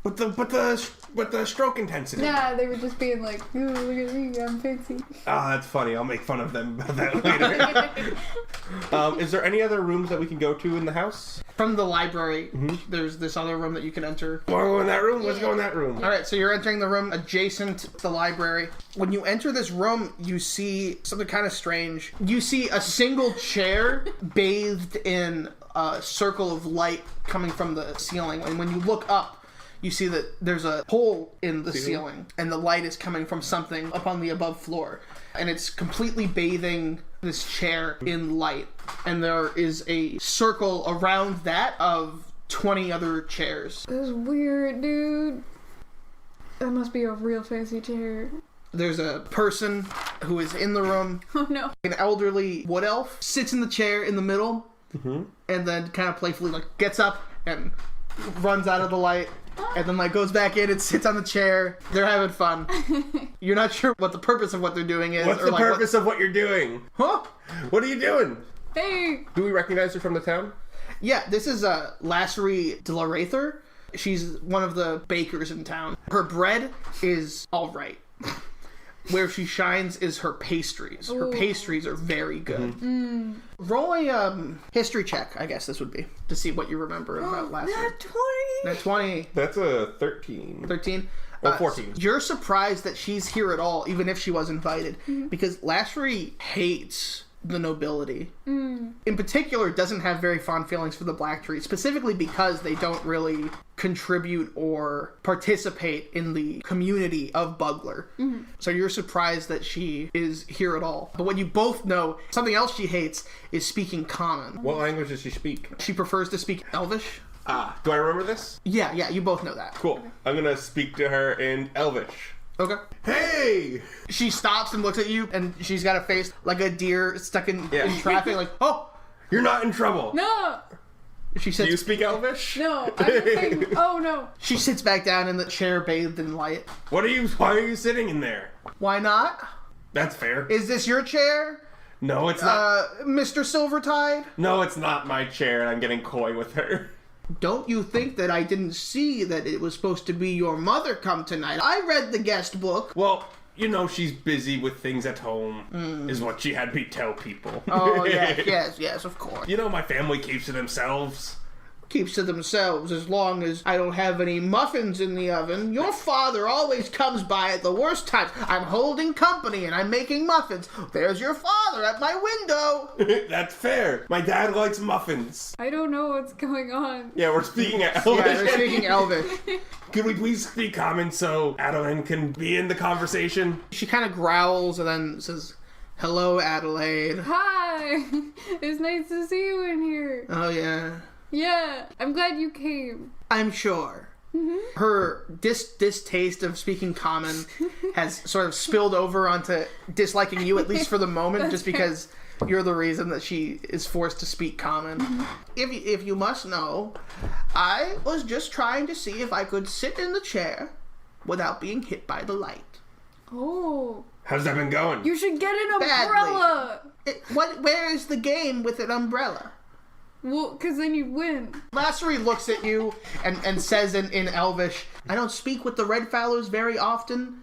With the stroke intensity. Nah, they were just being like, ooh, look at me, I'm fancy. Ah, that's funny. I'll make fun of them about that later. Is there any other rooms that we can go to in the house? From the library, there's this other room that you can enter. Want to go in that room? Let's go in that room. All right, so you're entering the room adjacent to the library. When you enter this room, you see something kind of strange. You see a single chair bathed in a circle of light coming from the ceiling. And when you look up, you see that there's a hole in the ceiling, and the light is coming from something up on the above floor. And it's completely bathing this chair in light. And there is a circle around that of 20 other chairs. This is weird, dude. That must be a real fancy chair. There's a person who is in the room. Oh no. An elderly wood elf sits in the chair in the middle, and then kind of playfully gets up and runs out of the light. And then goes back in and sits on the chair. They're having fun. You're not sure what the purpose of what they're doing is. What's the purpose of what you're doing? Huh? What are you doing? Hey! Do we recognize her from the town? Yeah, this is Lasserie de la Rather. She's one of the bakers in town. Her bread is all right. Where she shines is her pastries. Her pastries are very good. Roll a history check, I guess this would be, to see what you remember about Lasserie. Nat 20! Nat 20. That's a 13. 13. Oh, 14. You're surprised that she's here at all, even if she was invited, because Lasserie hates the nobility. In particular, doesn't have very fond feelings for the BlackTree, specifically because they don't really contribute or participate in the community of Bugler. So you're surprised that she is here at all. But what you both know, something else she hates is speaking common. What language does she speak? She prefers to speak Elvish. Do I remember this? Yeah, you both know that. Cool. I'm gonna speak to her in Elvish. Okay. Hey! She stops and looks at you, and she's got a face like a deer stuck in traffic, like, oh! You're not in trouble. No! She Do you sits, speak Elvish? No, I'm saying, oh no. she sits back down in the chair bathed in light. Why are you sitting in there? Why not? That's fair. Is this your chair, No, it's not. Mr. Silvertide? No, it's not my chair, and I'm getting coy with her. Don't you think that I didn't see that it was supposed to be your mother come tonight? I read the guest book. Well, you know she's busy with things at home, is what she had me tell people. Oh, yes, of course. You know my family keeps to themselves. Keeps to themselves as long as I don't have any muffins in the oven. Your father always comes by at the worst times. I'm holding company and I'm making muffins. There's your father at my window. That's fair. My dad likes muffins. I don't know what's going on. Yeah, we're speaking Elvish. Yeah, they're speaking Elvish. Could we please speak common so Adelaide can be in the conversation? She kind of growls and then says, "Hello, Adelaide." Hi! It's nice to see you in here. Oh, yeah. Yeah, I'm glad you came. I'm sure. Her distaste of speaking common has sort of spilled over onto disliking you, at least for the moment, just because you're the reason that she is forced to speak common. If you must know, I was just trying to see if I could sit in the chair without being hit by the light. Oh. How's that been going? You should get an Badly. umbrella! Where is the game with an umbrella? Well, because then you win. Lasserie looks at you and says in Elvish, "I don't speak with the Red Fallows very often.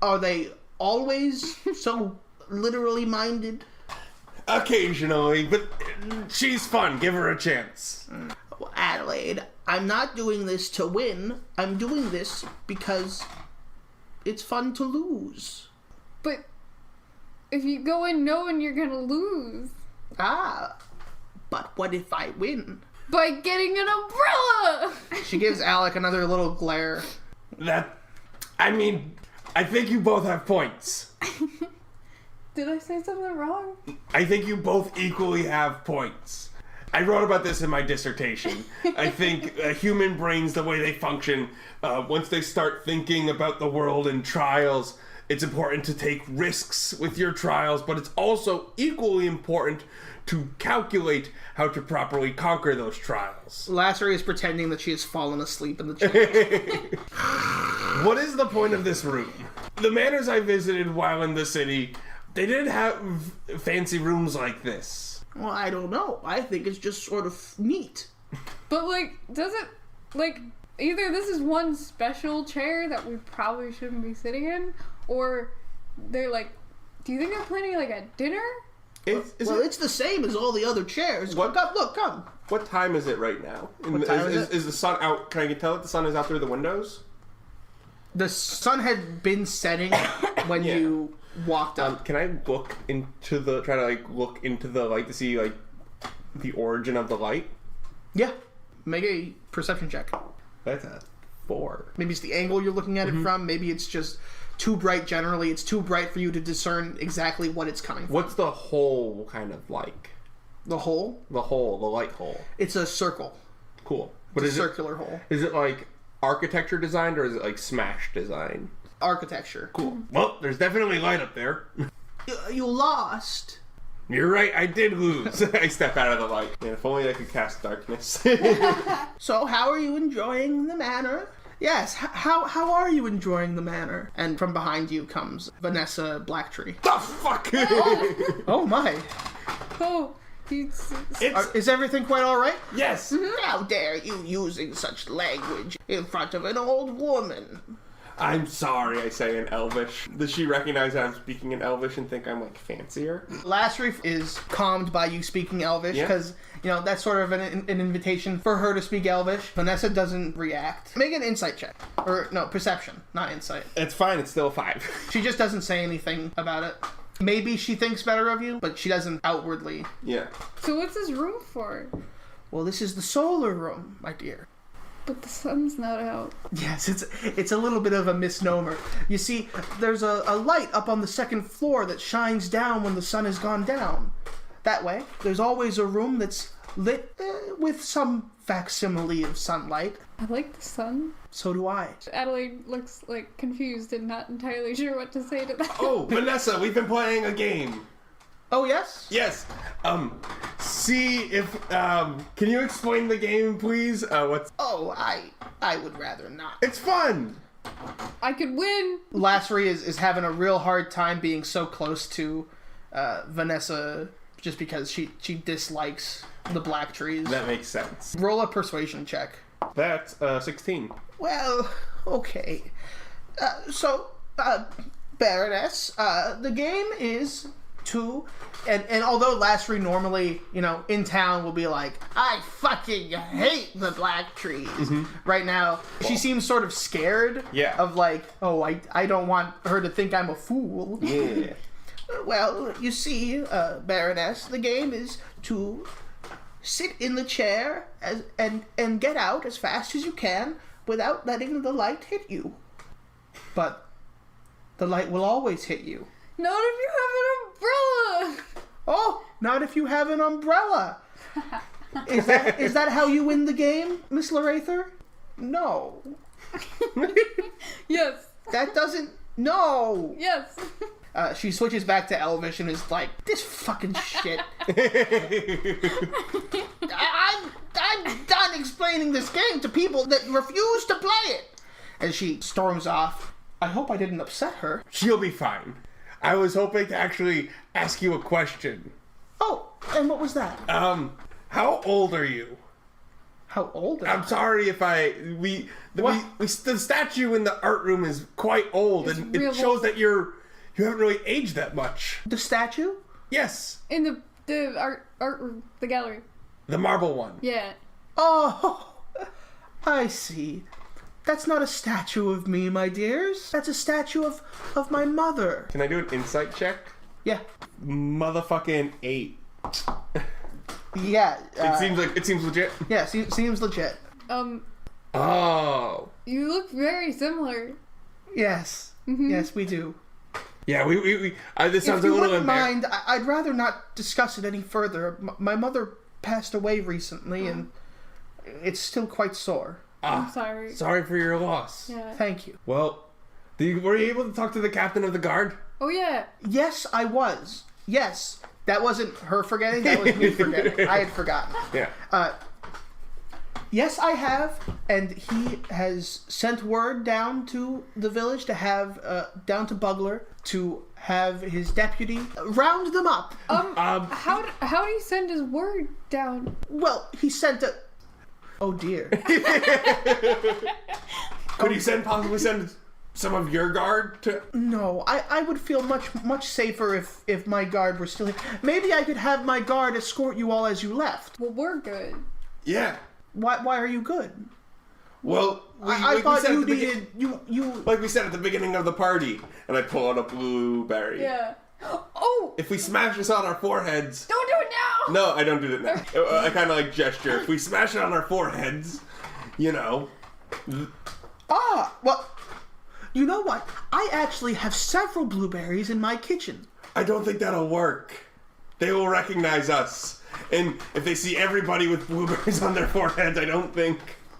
Are they always so literally minded?" Occasionally, but she's fun. Give her a chance. Well, Adelaide, I'm not doing this to win. I'm doing this because it's fun to lose. But if you go in knowing you're gonna lose. Ah, but what if I win? By getting an umbrella! She gives Alec another little glare. I think you both have points. Did I say something wrong? I think you both equally have points. I wrote about this in my dissertation. I think human brains, the way they function, once they start thinking about the world and trials, it's important to take risks with your trials, but it's also equally important to calculate how to properly conquer those trials. Lassery is pretending that she has fallen asleep in the chair. What is the point of this room? The manors I visited while in the city, they didn't have fancy rooms like this. Well, I don't know. I think it's just sort of neat. But, like, does it, like, either this is one special chair that we probably shouldn't be sitting in, or they're, like, do you think they're planning, like, a dinner? It's the same as all the other chairs. What? Come. What time is it right now? What time is it? Is the sun out? Can I tell that the sun is out through the windows? The sun had been setting when you walked up. Can I look into look into the light to see, like, the origin of the light? Yeah. Make a perception check. That's a 4. Maybe it's the angle you're looking at it from. Maybe it's just too bright generally. It's too bright for you to discern exactly what it's coming from. What's the hole kind of like? The hole? The light hole. It's a circle. Cool. It's a circular hole. Is it like architecture designed or is it like smash design? Architecture. Cool. Well, there's definitely light up there. You lost. You're right, I did lose. I step out of the light. Man, if only I could cast darkness. So, how are you enjoying the manor? Yes, how are you enjoying the manor? And from behind you comes Vanessa BlackTree. The fuck? Oh my. Oh, Is everything quite alright? Yes. How dare you using such language in front of an old woman? I'm sorry, I say in Elvish. Does she recognize that I'm speaking in Elvish and think I'm, like, fancier? Lassery is calmed by you speaking Elvish because, that's sort of an invitation for her to speak Elvish. Vanessa doesn't react. Make an insight check. Or, no, perception, not insight. It's fine, it's still a 5. She just doesn't say anything about it. Maybe she thinks better of you, but she doesn't outwardly. Yeah. So what's this room for? Well, this is the solar room, my dear. But the sun's not out. Yes, it's a little bit of a misnomer. You see, there's a light up on the second floor that shines down when the sun has gone down. That way, there's always a room that's lit with some facsimile of sunlight. I like the sun. So do I. Adelaide looks, like, confused and not entirely sure what to say to that. Oh, Vanessa, we've been playing a game. Oh, yes? Yes. See if, can you explain the game, please? Oh, I would rather not. It's fun! I could win! Lassery is having a real hard time being so close to Vanessa just because she dislikes the BlackTrees. That makes sense. Roll a persuasion check. That's, 16. Well, okay. Baroness, the game is to... And although Lassery normally, in town will be like, I fucking hate the BlackTrees. Right now, she seems sort of scared of like, oh, I don't want her to think I'm a fool. Yeah. Well, you see, Baroness, the game is to sit in the chair and get out as fast as you can without letting the light hit you. But the light will always hit you. Not if you have an umbrella! Oh, not if you have an umbrella. Is that how you win the game, Miss Larather? No. Yes. That doesn't... No. Yes. She switches back to Elvish and is like, this fucking shit. I'm done explaining this game to people that refuse to play it. And she storms off. I hope I didn't upset her. She'll be fine. I was hoping to actually ask you a question. Oh, and what was that? How old are you? How old am I? I'm sorry if the statue in the art room is quite old, It's and real it shows old. that you haven't really aged that much. The statue? Yes, In the art room, the gallery. the marble one. Yeah. Oh, I see. That's not a statue of me, my dears. That's a statue of my mother. Can I do an insight check? Yeah. Motherfucking 8. Yeah. It seems legit. Yeah, seems legit. Oh. You look very similar. Yes. Yes, we do. Yeah, this sounds If a you little wouldn't mind, I'd rather not discuss it any further. My mother passed away recently, and it's still quite sore. I'm sorry. Sorry for your loss. Yeah. Thank you. Well, were you able to talk to the captain of the guard? Oh yeah. Yes, I was. Yes. That wasn't her forgetting, that was me forgetting. I had forgotten. Yeah. Yes, I have, and he has sent word down to the village to have, down to Bugler, to have his deputy round them up. How do you send his word down? Well, he sent a... Oh dear. Could he possibly send some of your guard to... No, I would feel much safer if my guard were still here. Maybe I could have my guard escort you all as you left. Well, we're good. Yeah. Why are you good? Well, I thought you needed... You... Like we said at the beginning of the party, and I pull out a blueberry. Yeah. Oh! If we smash this on our foreheads... Don't do it now! No, I don't do that now. I kind of like gesture. If we smash it on our foreheads, you know... Well, you know what? I actually have several blueberries in my kitchen. I don't think that'll work. They will recognize us. And if they see everybody with blueberries on their foreheads, I don't think...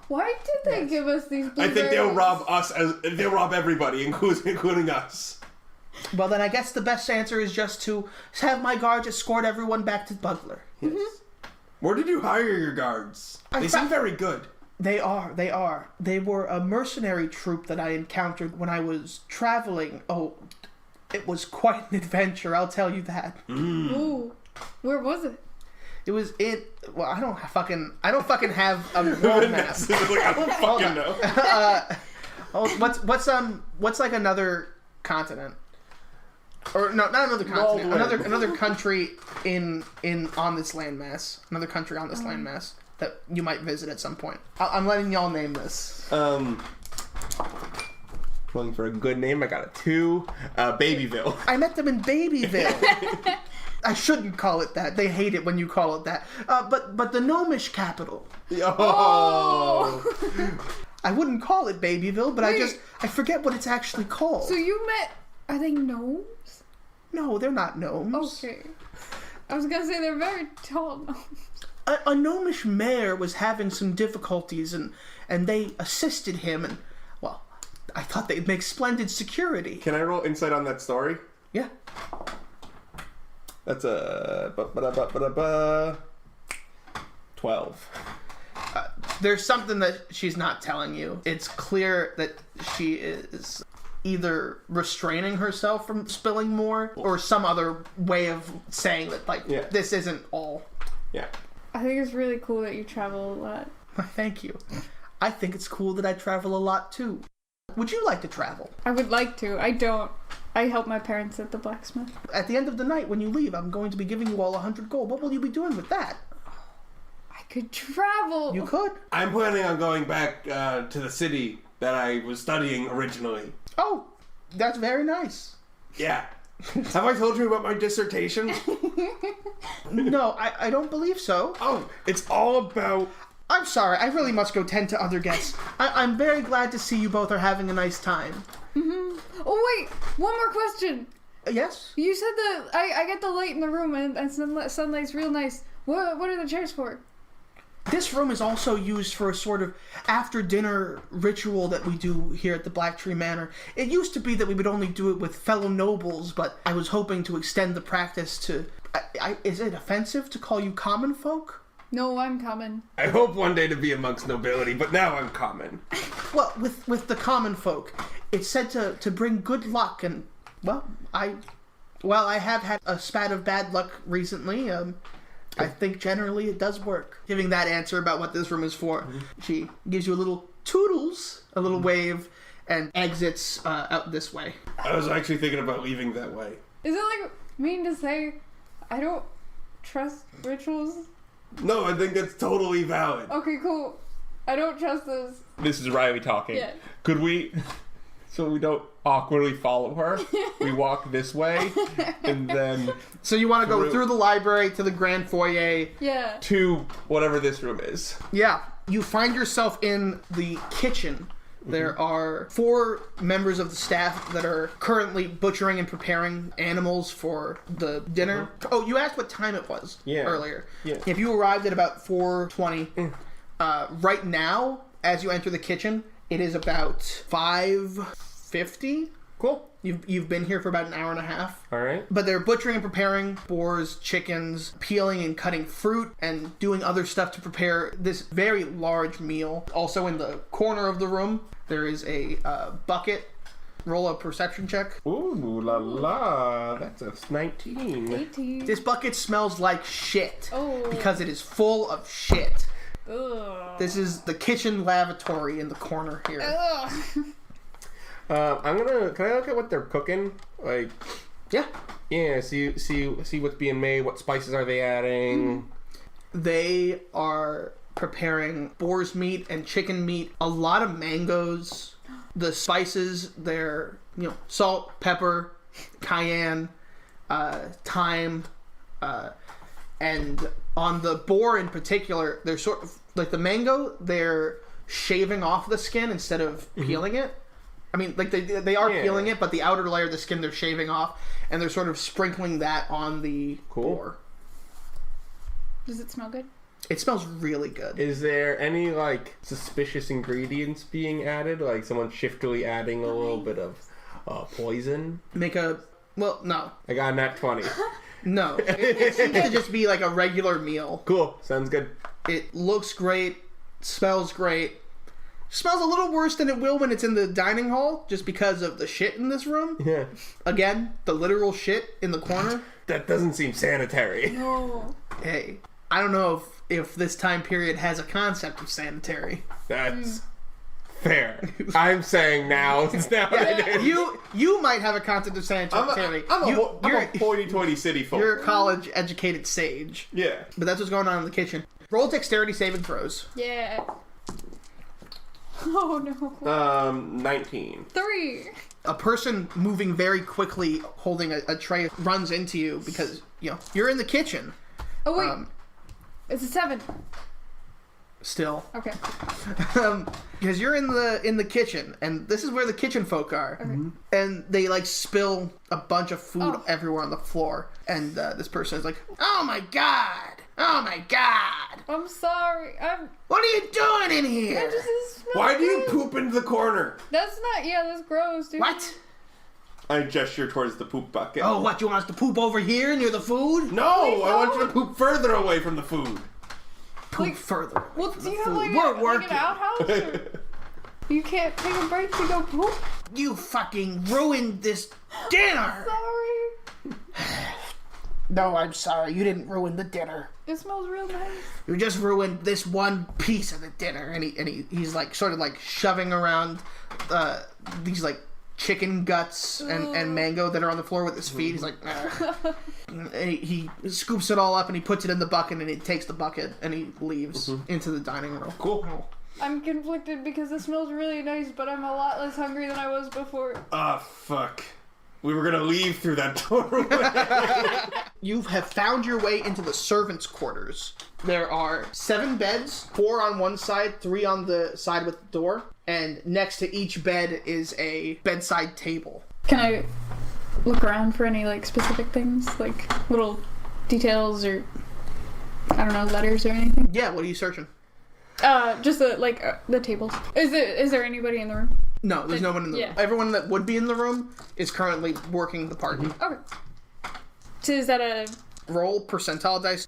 Why did they give us these blueberries? I think they'll rob us, they'll rob everybody, including us. Well, then I guess the best answer is just to have my guards escort everyone back to Bugler. Yes. Mm-hmm. Where did you hire your guards? They seem very good. They are. They were a mercenary troop that I encountered when I was traveling. Oh, it was quite an adventure, I'll tell you that. Ooh. Where was it? It was in... Well, I don't fucking have a world map. I don't fucking know. What's like another continent? Or no, not another continent. Another country in on this landmass. Another country on this landmass that you might visit at some point. I'm letting y'all name this. Looking for a good name. I got a 2. Babyville. I met them in Babyville. I shouldn't call it that. They hate it when you call it that. But the gnomish capital. Oh. I wouldn't call it Babyville, but I forget what it's actually called. So you met... Are they gnomes? No, they're not gnomes. Okay. I was gonna say they're very tall gnomes. A gnomish mayor was having some difficulties, and they assisted him, and, well, I thought they'd make splendid security. Can I roll insight on that story? Yeah. That's a... 12. There's something that she's not telling you. It's clear that she is either restraining herself from spilling more, or some other way of saying that, like, this isn't all. Yeah. I think it's really cool that you travel a lot. Thank you. I think it's cool that I travel a lot, too. Would you like to travel? I would like to. I don't. I help my parents at the blacksmith. At the end of the night, when you leave, I'm going to be giving you all 100 gold. What will you be doing with that? I could travel. You could. I'm planning on going back to the city that I was studying originally. Oh, that's very nice. Yeah. Have I told you about my dissertation? No, I don't believe so. Oh, it's all about... I'm sorry, I really must go tend to other guests. I'm very glad to see you both are having a nice time. Mm-hmm. Oh, wait! One more question! Yes? You said that I get the light in the room and sunlight's real nice. What are the chairs for? This room is also used for a sort of after-dinner ritual that we do here at the BlackTree Manor. It used to be that we would only do it with fellow nobles, but I was hoping to extend the practice to... is it offensive to call you common folk? No, I'm common. I hope one day to be amongst nobility, but now I'm common. Well, with the common folk, it's said to bring good luck, and, I have had a spat of bad luck recently. I think generally it does work. Giving that answer about what this room is for, she gives you a little toodles, a little wave, and exits out this way. I was actually thinking about leaving that way. Is it like mean to say I don't trust rituals? No, I think that's totally valid. Okay, cool. I don't trust those. This is Riley talking. Yeah. Could we, so we don't awkwardly follow her, we walk this way, and then... So you want to go through the library to the grand foyer. Yeah. To whatever this room is. Yeah. You find yourself in the kitchen There are 4 members of the staff that are currently butchering and preparing animals for the dinner. Oh, you asked what time it was earlier. Yeah. If you arrived at about 4:20, right now, as you enter the kitchen, it is about 5:50. Cool. You've been here for about an hour and a half. All right. But they're butchering and preparing boars, chickens, peeling and cutting fruit, and doing other stuff to prepare this very large meal. Also in the corner of the room, there is a bucket. Roll a perception check. Ooh la la. That's a 19. 18. This bucket smells like shit. Oh. Because it is full of shit. Ugh. This is the kitchen lavatory in the corner here. Ugh. Can I look at what they're cooking? Like, Yeah. yeah, see what's being made. What spices are they adding? They are preparing boar's meat and chicken meat. A lot of mangoes. The spices, they're, salt, pepper, cayenne, thyme, and on the boar in particular, they're sort of, like the mango, they're shaving off the skin instead of peeling it. I mean, like they are peeling it, but the outer layer of the skin they're shaving off, and they're sort of sprinkling that on the boar. Does it smell good? It smells really good. Is there any, like, suspicious ingredients being added? Like someone shiftily adding a little bit of poison? No. I got a nat 20. No. It seems to just be like a regular meal. Cool. Sounds good. It looks great. Smells great. Smells a little worse than it will when it's in the dining hall, just because of the shit in this room. Yeah. Again, the literal shit in the corner. That doesn't seem sanitary. No. Hey, I don't know if this time period has a concept of sanitary. That's fair. I'm saying now it's nowadays. You might have a concept of sanitary. I'm a hoity-toity city folk. You're a college-educated sage. Yeah. But that's what's going on in the kitchen. Roll dexterity saving throws. Yeah. Oh no. 19. 3. A person moving very quickly holding a tray runs into you because, you're in the kitchen. Oh wait. It's a 7. Still. Okay. Because you're in the kitchen, and this is where the kitchen folk are. Okay. And they, spill a bunch of food everywhere on the floor. And this person is like, oh my god! Oh my god! I'm sorry. What are you doing in here? That just smells Why do you gross. poop into the corner? That's not. Yeah, that's gross, dude. What? I gesture towards the poop bucket. Oh, what? You want us to poop over here near the food? No, I want you to poop further away from the food. Poop further. Well, from do you the have food. like, We're an working. outhouse? Or you can't take a break to go poop? You fucking ruined this dinner. Sorry. No, I'm sorry. You didn't ruin the dinner. It smells real nice. You just ruined this one piece of the dinner. And he's sort of shoving around these chicken guts and mango that are on the floor with his feet. He's like, and he scoops it all up and he puts it in the bucket and he takes the bucket and he leaves into the dining room. Cool. I'm conflicted because it smells really nice, but I'm a lot less hungry than I was before. Ah, fuck. We were gonna leave through that doorway. You have found your way into the servants' quarters. There are 7 beds, 4 on one side, 3 on the side with the door, and next to each bed is a bedside table. Can I look around for any specific things, like little details or I don't know, letters or anything? Yeah, what are you searching? Just the tables. Is there anybody in the room? No, there's no one in the room. Everyone that would be in the room is currently working the party. Okay. So is that a Roll percentile dice.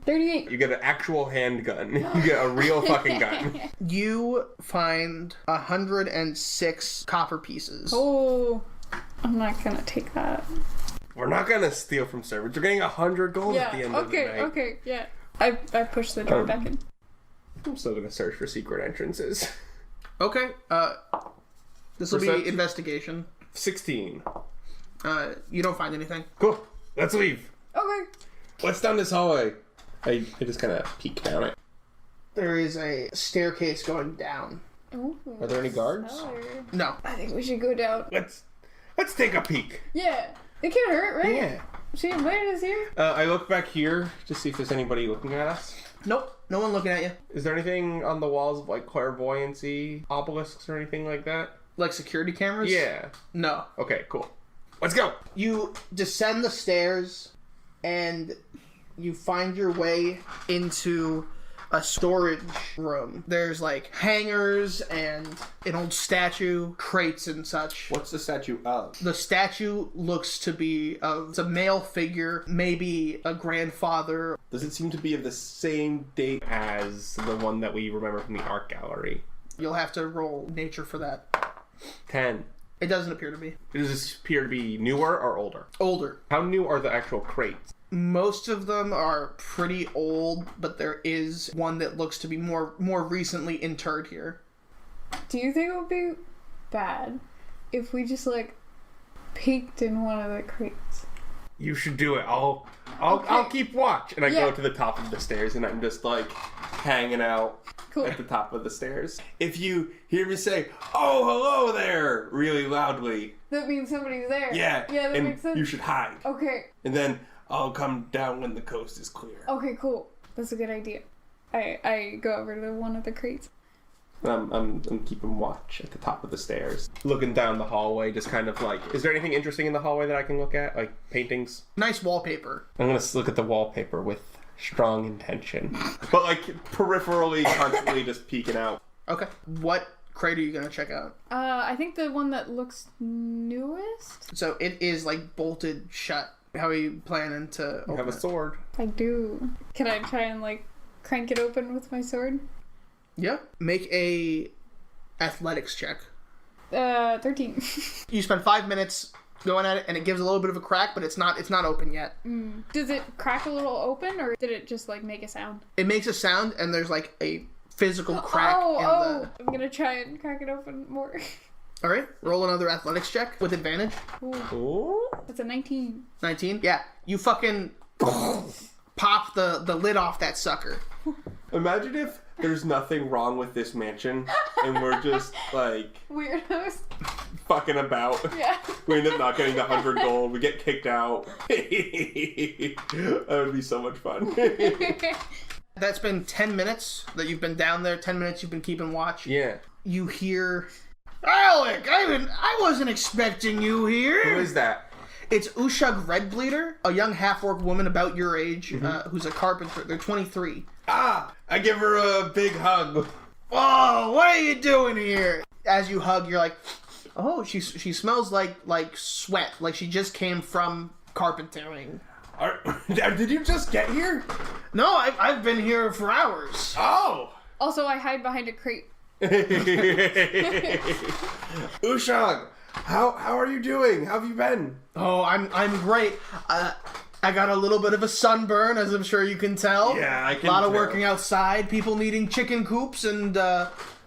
38? You get an actual handgun. You get a real fucking gun. You find 106 copper pieces. Oh, I'm not gonna take that. We're not gonna steal from servants. We're getting 100 gold at the end of the night. Okay, yeah. I pushed the door back in. I'm still gonna search for secret entrances. Okay. This will be Perception? investigation. 16. You don't find anything. Cool. Let's leave. Okay. What's down this hallway? I just kind of peek down it. There is a staircase going down. Ooh, Are there any guards? cellar. No. I think we should go down. Let's take a peek. Yeah. It can't hurt, right? Yeah. She invited us here. I look back here to see if there's anybody looking at us. Nope, no one looking at you. Is there anything on the walls of like clairvoyancy obelisks or anything like that? Like security cameras? Yeah. No. Okay, cool. Let's go. You descend the stairs and you find your way into a storage room. There's like hangers and an old statue, crates and such. What's the statue of? The statue looks to be it's a male figure, maybe a grandfather. Does it seem to be of the same date as the one that we remember from the art gallery? You'll have to roll nature for that. 10. It doesn't appear to be. Does this appear to be newer or older? Older. How new are the actual crates? Most of them are pretty old, but there is one that looks to be more recently interred here. Do you think it would be bad if we just like peeked in one of the crates? You should do it. I'll keep watch. And I go to the top of the stairs and I'm just like hanging out at the top of the stairs. If you hear me say, "Oh, hello there," really loudly, that means somebody's there. Yeah, that makes sense. You should hide. Okay. And then I'll come down when the coast is clear. Okay, cool. That's a good idea. I go over to one of the crates. I'm keeping watch at the top of the stairs, looking down the hallway, just kind of like, is there anything interesting in the hallway that I can look at, like paintings? Nice wallpaper. I'm gonna look at the wallpaper with strong intention, but like peripherally, constantly just peeking out. Okay. What crate are you gonna check out? I think the one that looks newest. So it is like bolted shut. How are you planning to open Have a it? sword. I do. Can I try and like crank it open with my sword? Yeah. Make a athletics check. 13. You spend 5 minutes going at it, and it gives a little bit of a crack, but it's not open yet. Does it crack a little open, or did it just like make a sound? It makes a sound, and there's like a physical crack in the... I'm gonna try and crack it open more. All right. Roll another athletics check with advantage. Ooh. That's a 19. 19? Yeah. You fucking pop the lid off that sucker. Imagine if there's nothing wrong with this mansion, and we're just like Weirdos. fucking about. Yeah. We end up not getting the 100 gold. We get kicked out. That would be so much fun. That's been 10 minutes that you've been down there. 10 minutes you've been keeping watch. Yeah. You hear, Alec, I wasn't expecting you here. Who is that? It's Ushug Redbleeder, a young half-orc woman about your age, who's a carpenter. They're 23. Ah! I give her a big hug. Whoa, what are you doing here? As you hug, you're like, oh, she smells like sweat, like she just came from carpentering. Did you just get here? No, I've been here for hours. Oh! Also, I hide behind a crate. Ushag, how are you doing? How have you been? Oh, I'm great. I got a little bit of a sunburn, as I'm sure you can tell. Yeah, I can A lot of tell. working outside, people needing chicken coops and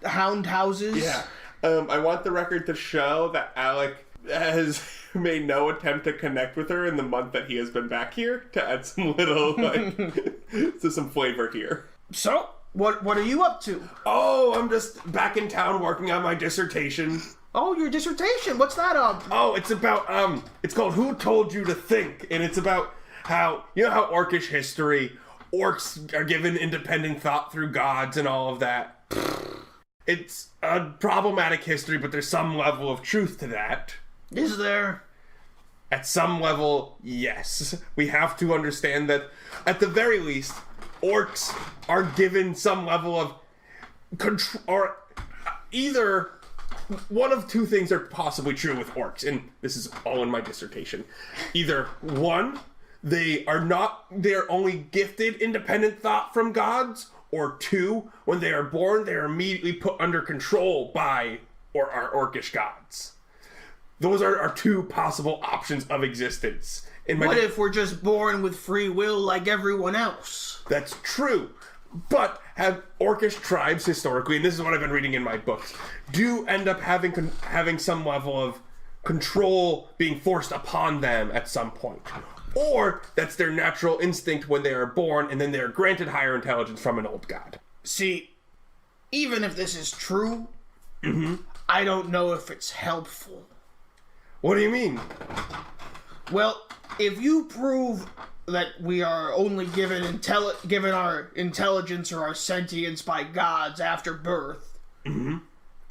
hound houses. Yeah. I want the record to show that Alec has made no attempt to connect with her in the month that he has been back here, to add some little, to some flavor here. So, what are you up to? Oh, I'm just back in town working on my dissertation. Oh, your dissertation. What's that on? Oh, it's about, it's called Who Told You to Think? And it's about how, you know how orcish history, orcs are given independent thought through gods and all of that? It's a problematic history, but there's some level of truth to that. Is there? At some level, yes. We have to understand that, at the very least, orcs are given some level of control, or either one of two things are possibly true with orcs, and this is all in my dissertation. Either one, they are only gifted independent thought from gods, or two, when they are born, they are immediately put under control by our orcish gods. Those are our two possible options of existence. What if we're just born with free will like everyone else? That's true. But have orcish tribes historically, and this is what I've been reading in my books, do end up having some level of control being forced upon them at some point. Or that's their natural instinct when they are born, and then they are granted higher intelligence from an old god. See, even if this is true, I don't know if it's helpful. What do you mean? Well, if you prove that we are only given our intelligence or our sentience by gods after birth, then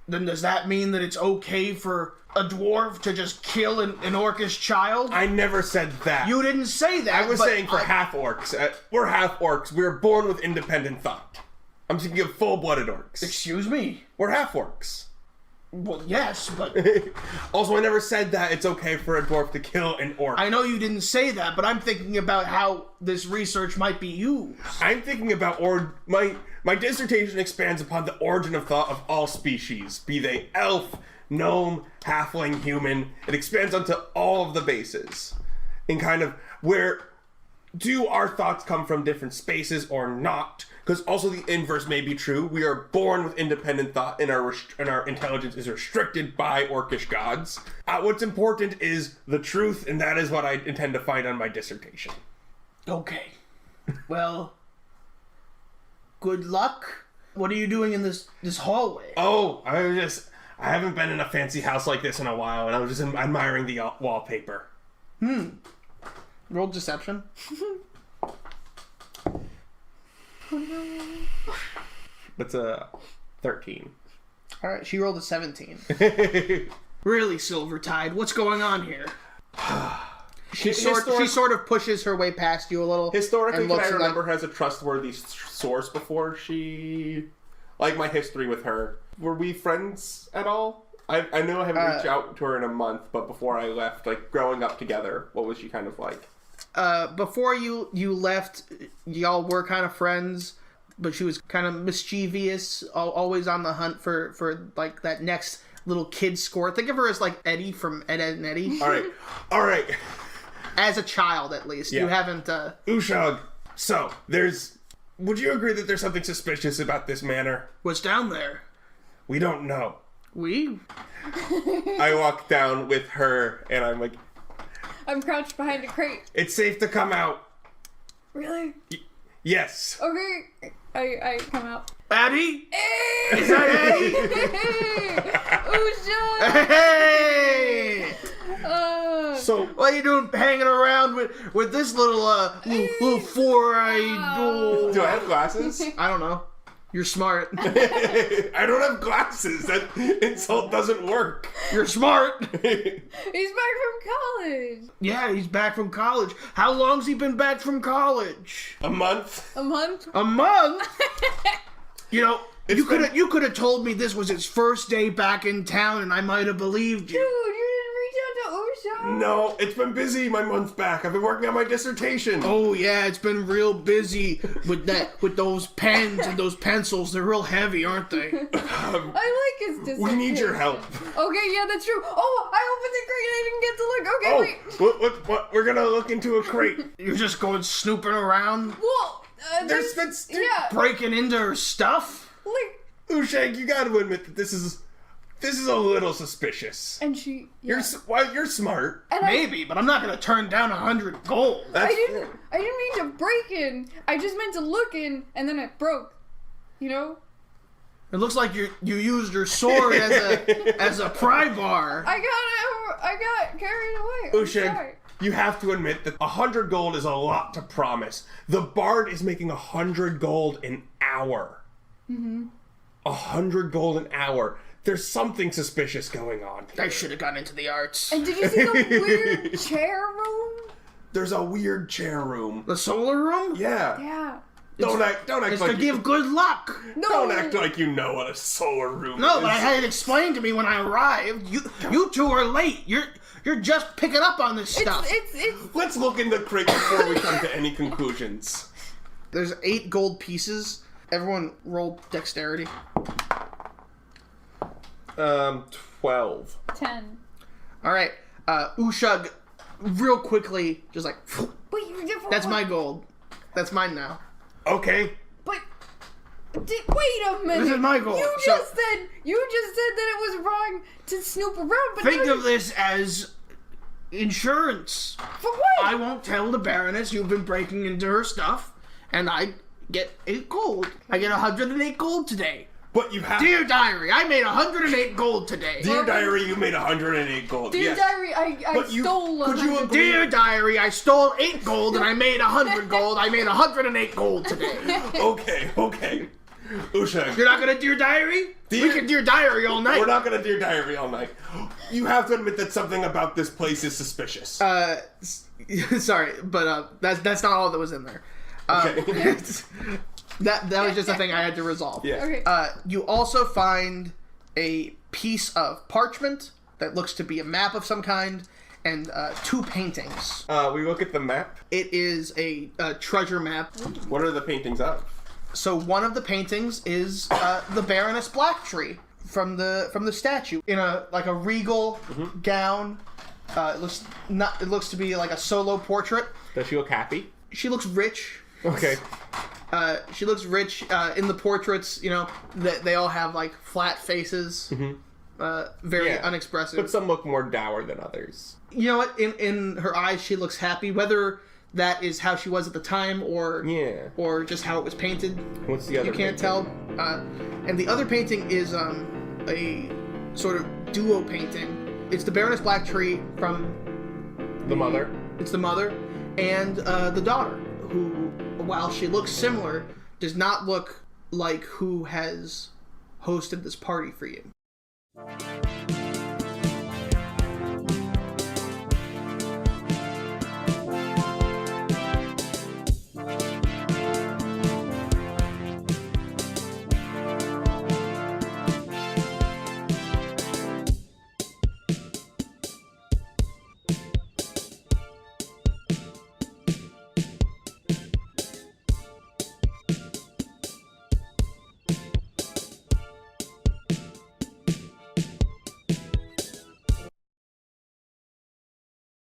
does that mean that it's okay for a dwarf to just kill an orcish child? I never said that. You didn't say that. I was saying for half-orcs. We're half-orcs. We're born with independent thought. I'm thinking of full-blooded orcs. Excuse me? We're half-orcs. Well, yes, but... Also, I never said that it's okay for a dwarf to kill an orc. I know you didn't say that, but I'm thinking about how this research might be used. I'm thinking about my dissertation expands upon the origin of thought of all species, be they elf, gnome, halfling, human. It expands onto all of the bases. And kind of where do our thoughts come from different spaces or not? Because also the inverse may be true. We are born with independent thought and our intelligence is restricted by orcish gods. What's important is the truth, and that is what I intend to find on my dissertation. Okay. Well, good luck. What are you doing in this hallway? Oh, I haven't been in a fancy house like this in a while, and I was just admiring the wallpaper. Roll deception. That's a 13. All right, she rolled a 17. Really, Silvertide, what's going on here? She sort of pushes her way past you a little. Historically, and can I looks remember her as a trustworthy source before she... Like, my history with her. Were we friends at all? I know I haven't reached out to her in a month, but before I left, like, growing up together, what was she kind of like? Before you left, y'all were kind of friends, but she was kind of mischievous, always on the hunt for like that next little kid score. Think of her as like Eddie from Ed, Edd and Eddie. All right. As a child, at least. Yeah. You haven't... Ushag, so, would you agree that there's something suspicious about this manor? What's down there? We don't know. We? I walk down with her, and I'm like... I'm crouched behind a crate. It's safe to come out. Really? Yes. Okay. I come out. Addie? Hey! Is that Addie? Usha! Hey! So what are you doing hanging around with this little four-eyed... Do I have glasses? I don't know. You're smart. I don't have glasses. That insult doesn't work. You're smart. He's back from college. Yeah, he's back from college. How long's he been back from college? A month. A month? A month? You know, you could have told me this was his first day back in town and I might have believed you. Dude, you didn't reach out to Usha? No, it's been busy my month back. I've been working on my dissertation. Oh yeah, it's been real busy with those pens and those pencils. They're real heavy, aren't they? I like his dissertation. We need your help. Okay, yeah, that's true. Oh, I opened the crate and I didn't get to look. Okay, wait. What? We're gonna look into a crate. You're just going snooping around? Well, There's breaking into her stuff? Like, Ushag, you gotta admit that this is a little suspicious. And she... Yeah. You're smart. And maybe, but I'm not gonna turn down 100 gold. I didn't mean to break in. I just meant to look in, and then it broke. You know? It looks like you used your sword as a pry bar. I got carried away. Ushag, you have to admit that 100 gold is a lot to promise. The bard is making 100 gold an hour. 100 gold an hour. There's something suspicious going on here. I should have gone into the arts. And did you see the weird chair room? There's a weird chair room. The solar room? Yeah. Yeah. Don't act it's like to give good luck. No. Don't act like you know what a solar room is. No, but I had it explained to me when I arrived. You two are late. You're just picking up on this stuff. It's Let's look in the crate before we come to any conclusions. There's 8 gold pieces. Everyone roll dexterity. 12. 10. All right. Ushag, real quickly, just like... Wait, you did for That's what? my gold. That's mine now. Okay. But wait a minute. This is my gold. You just said that it was wrong to snoop around. But Think of this as insurance. For what? I won't tell the Baroness you've been breaking into her stuff, and I get 8 gold. I get 108 gold today. But you have... Dear diary, I made 108 gold today. Dear diary, you made 108 gold. Dear yes. diary, I stole. Could you agree? Dear diary, I stole 8 gold and I made 100 gold. I made 108 gold today. Okay. Usha. You're not gonna dear diary? We can dear diary all night. We're not gonna dear diary all night. You have to admit that something about this place is suspicious. Sorry, but that's not all that was in there. Okay. that was just a thing I had to resolve. Yeah. Okay. You also find a piece of parchment that looks to be a map of some kind, and 2 paintings. We look at the map. It is a treasure map. What are the paintings of? So one of the paintings is the Baroness BlackTree from the statue in a regal gown. It looks to be like a solo portrait. Does she look happy? She looks rich. Okay. She looks rich in the portraits. You know, they all have like flat faces, very unexpressive. But some look more dour than others. You know what? In her eyes, she looks happy. Whether that is how she was at the time, or just how it was painted. What's the other? You can't tell. And the other painting is a sort of duo painting. It's the Baroness BlackTree from the mother. It's the mother and the daughter, who, while she looks similar, does not look like who has hosted this party for you.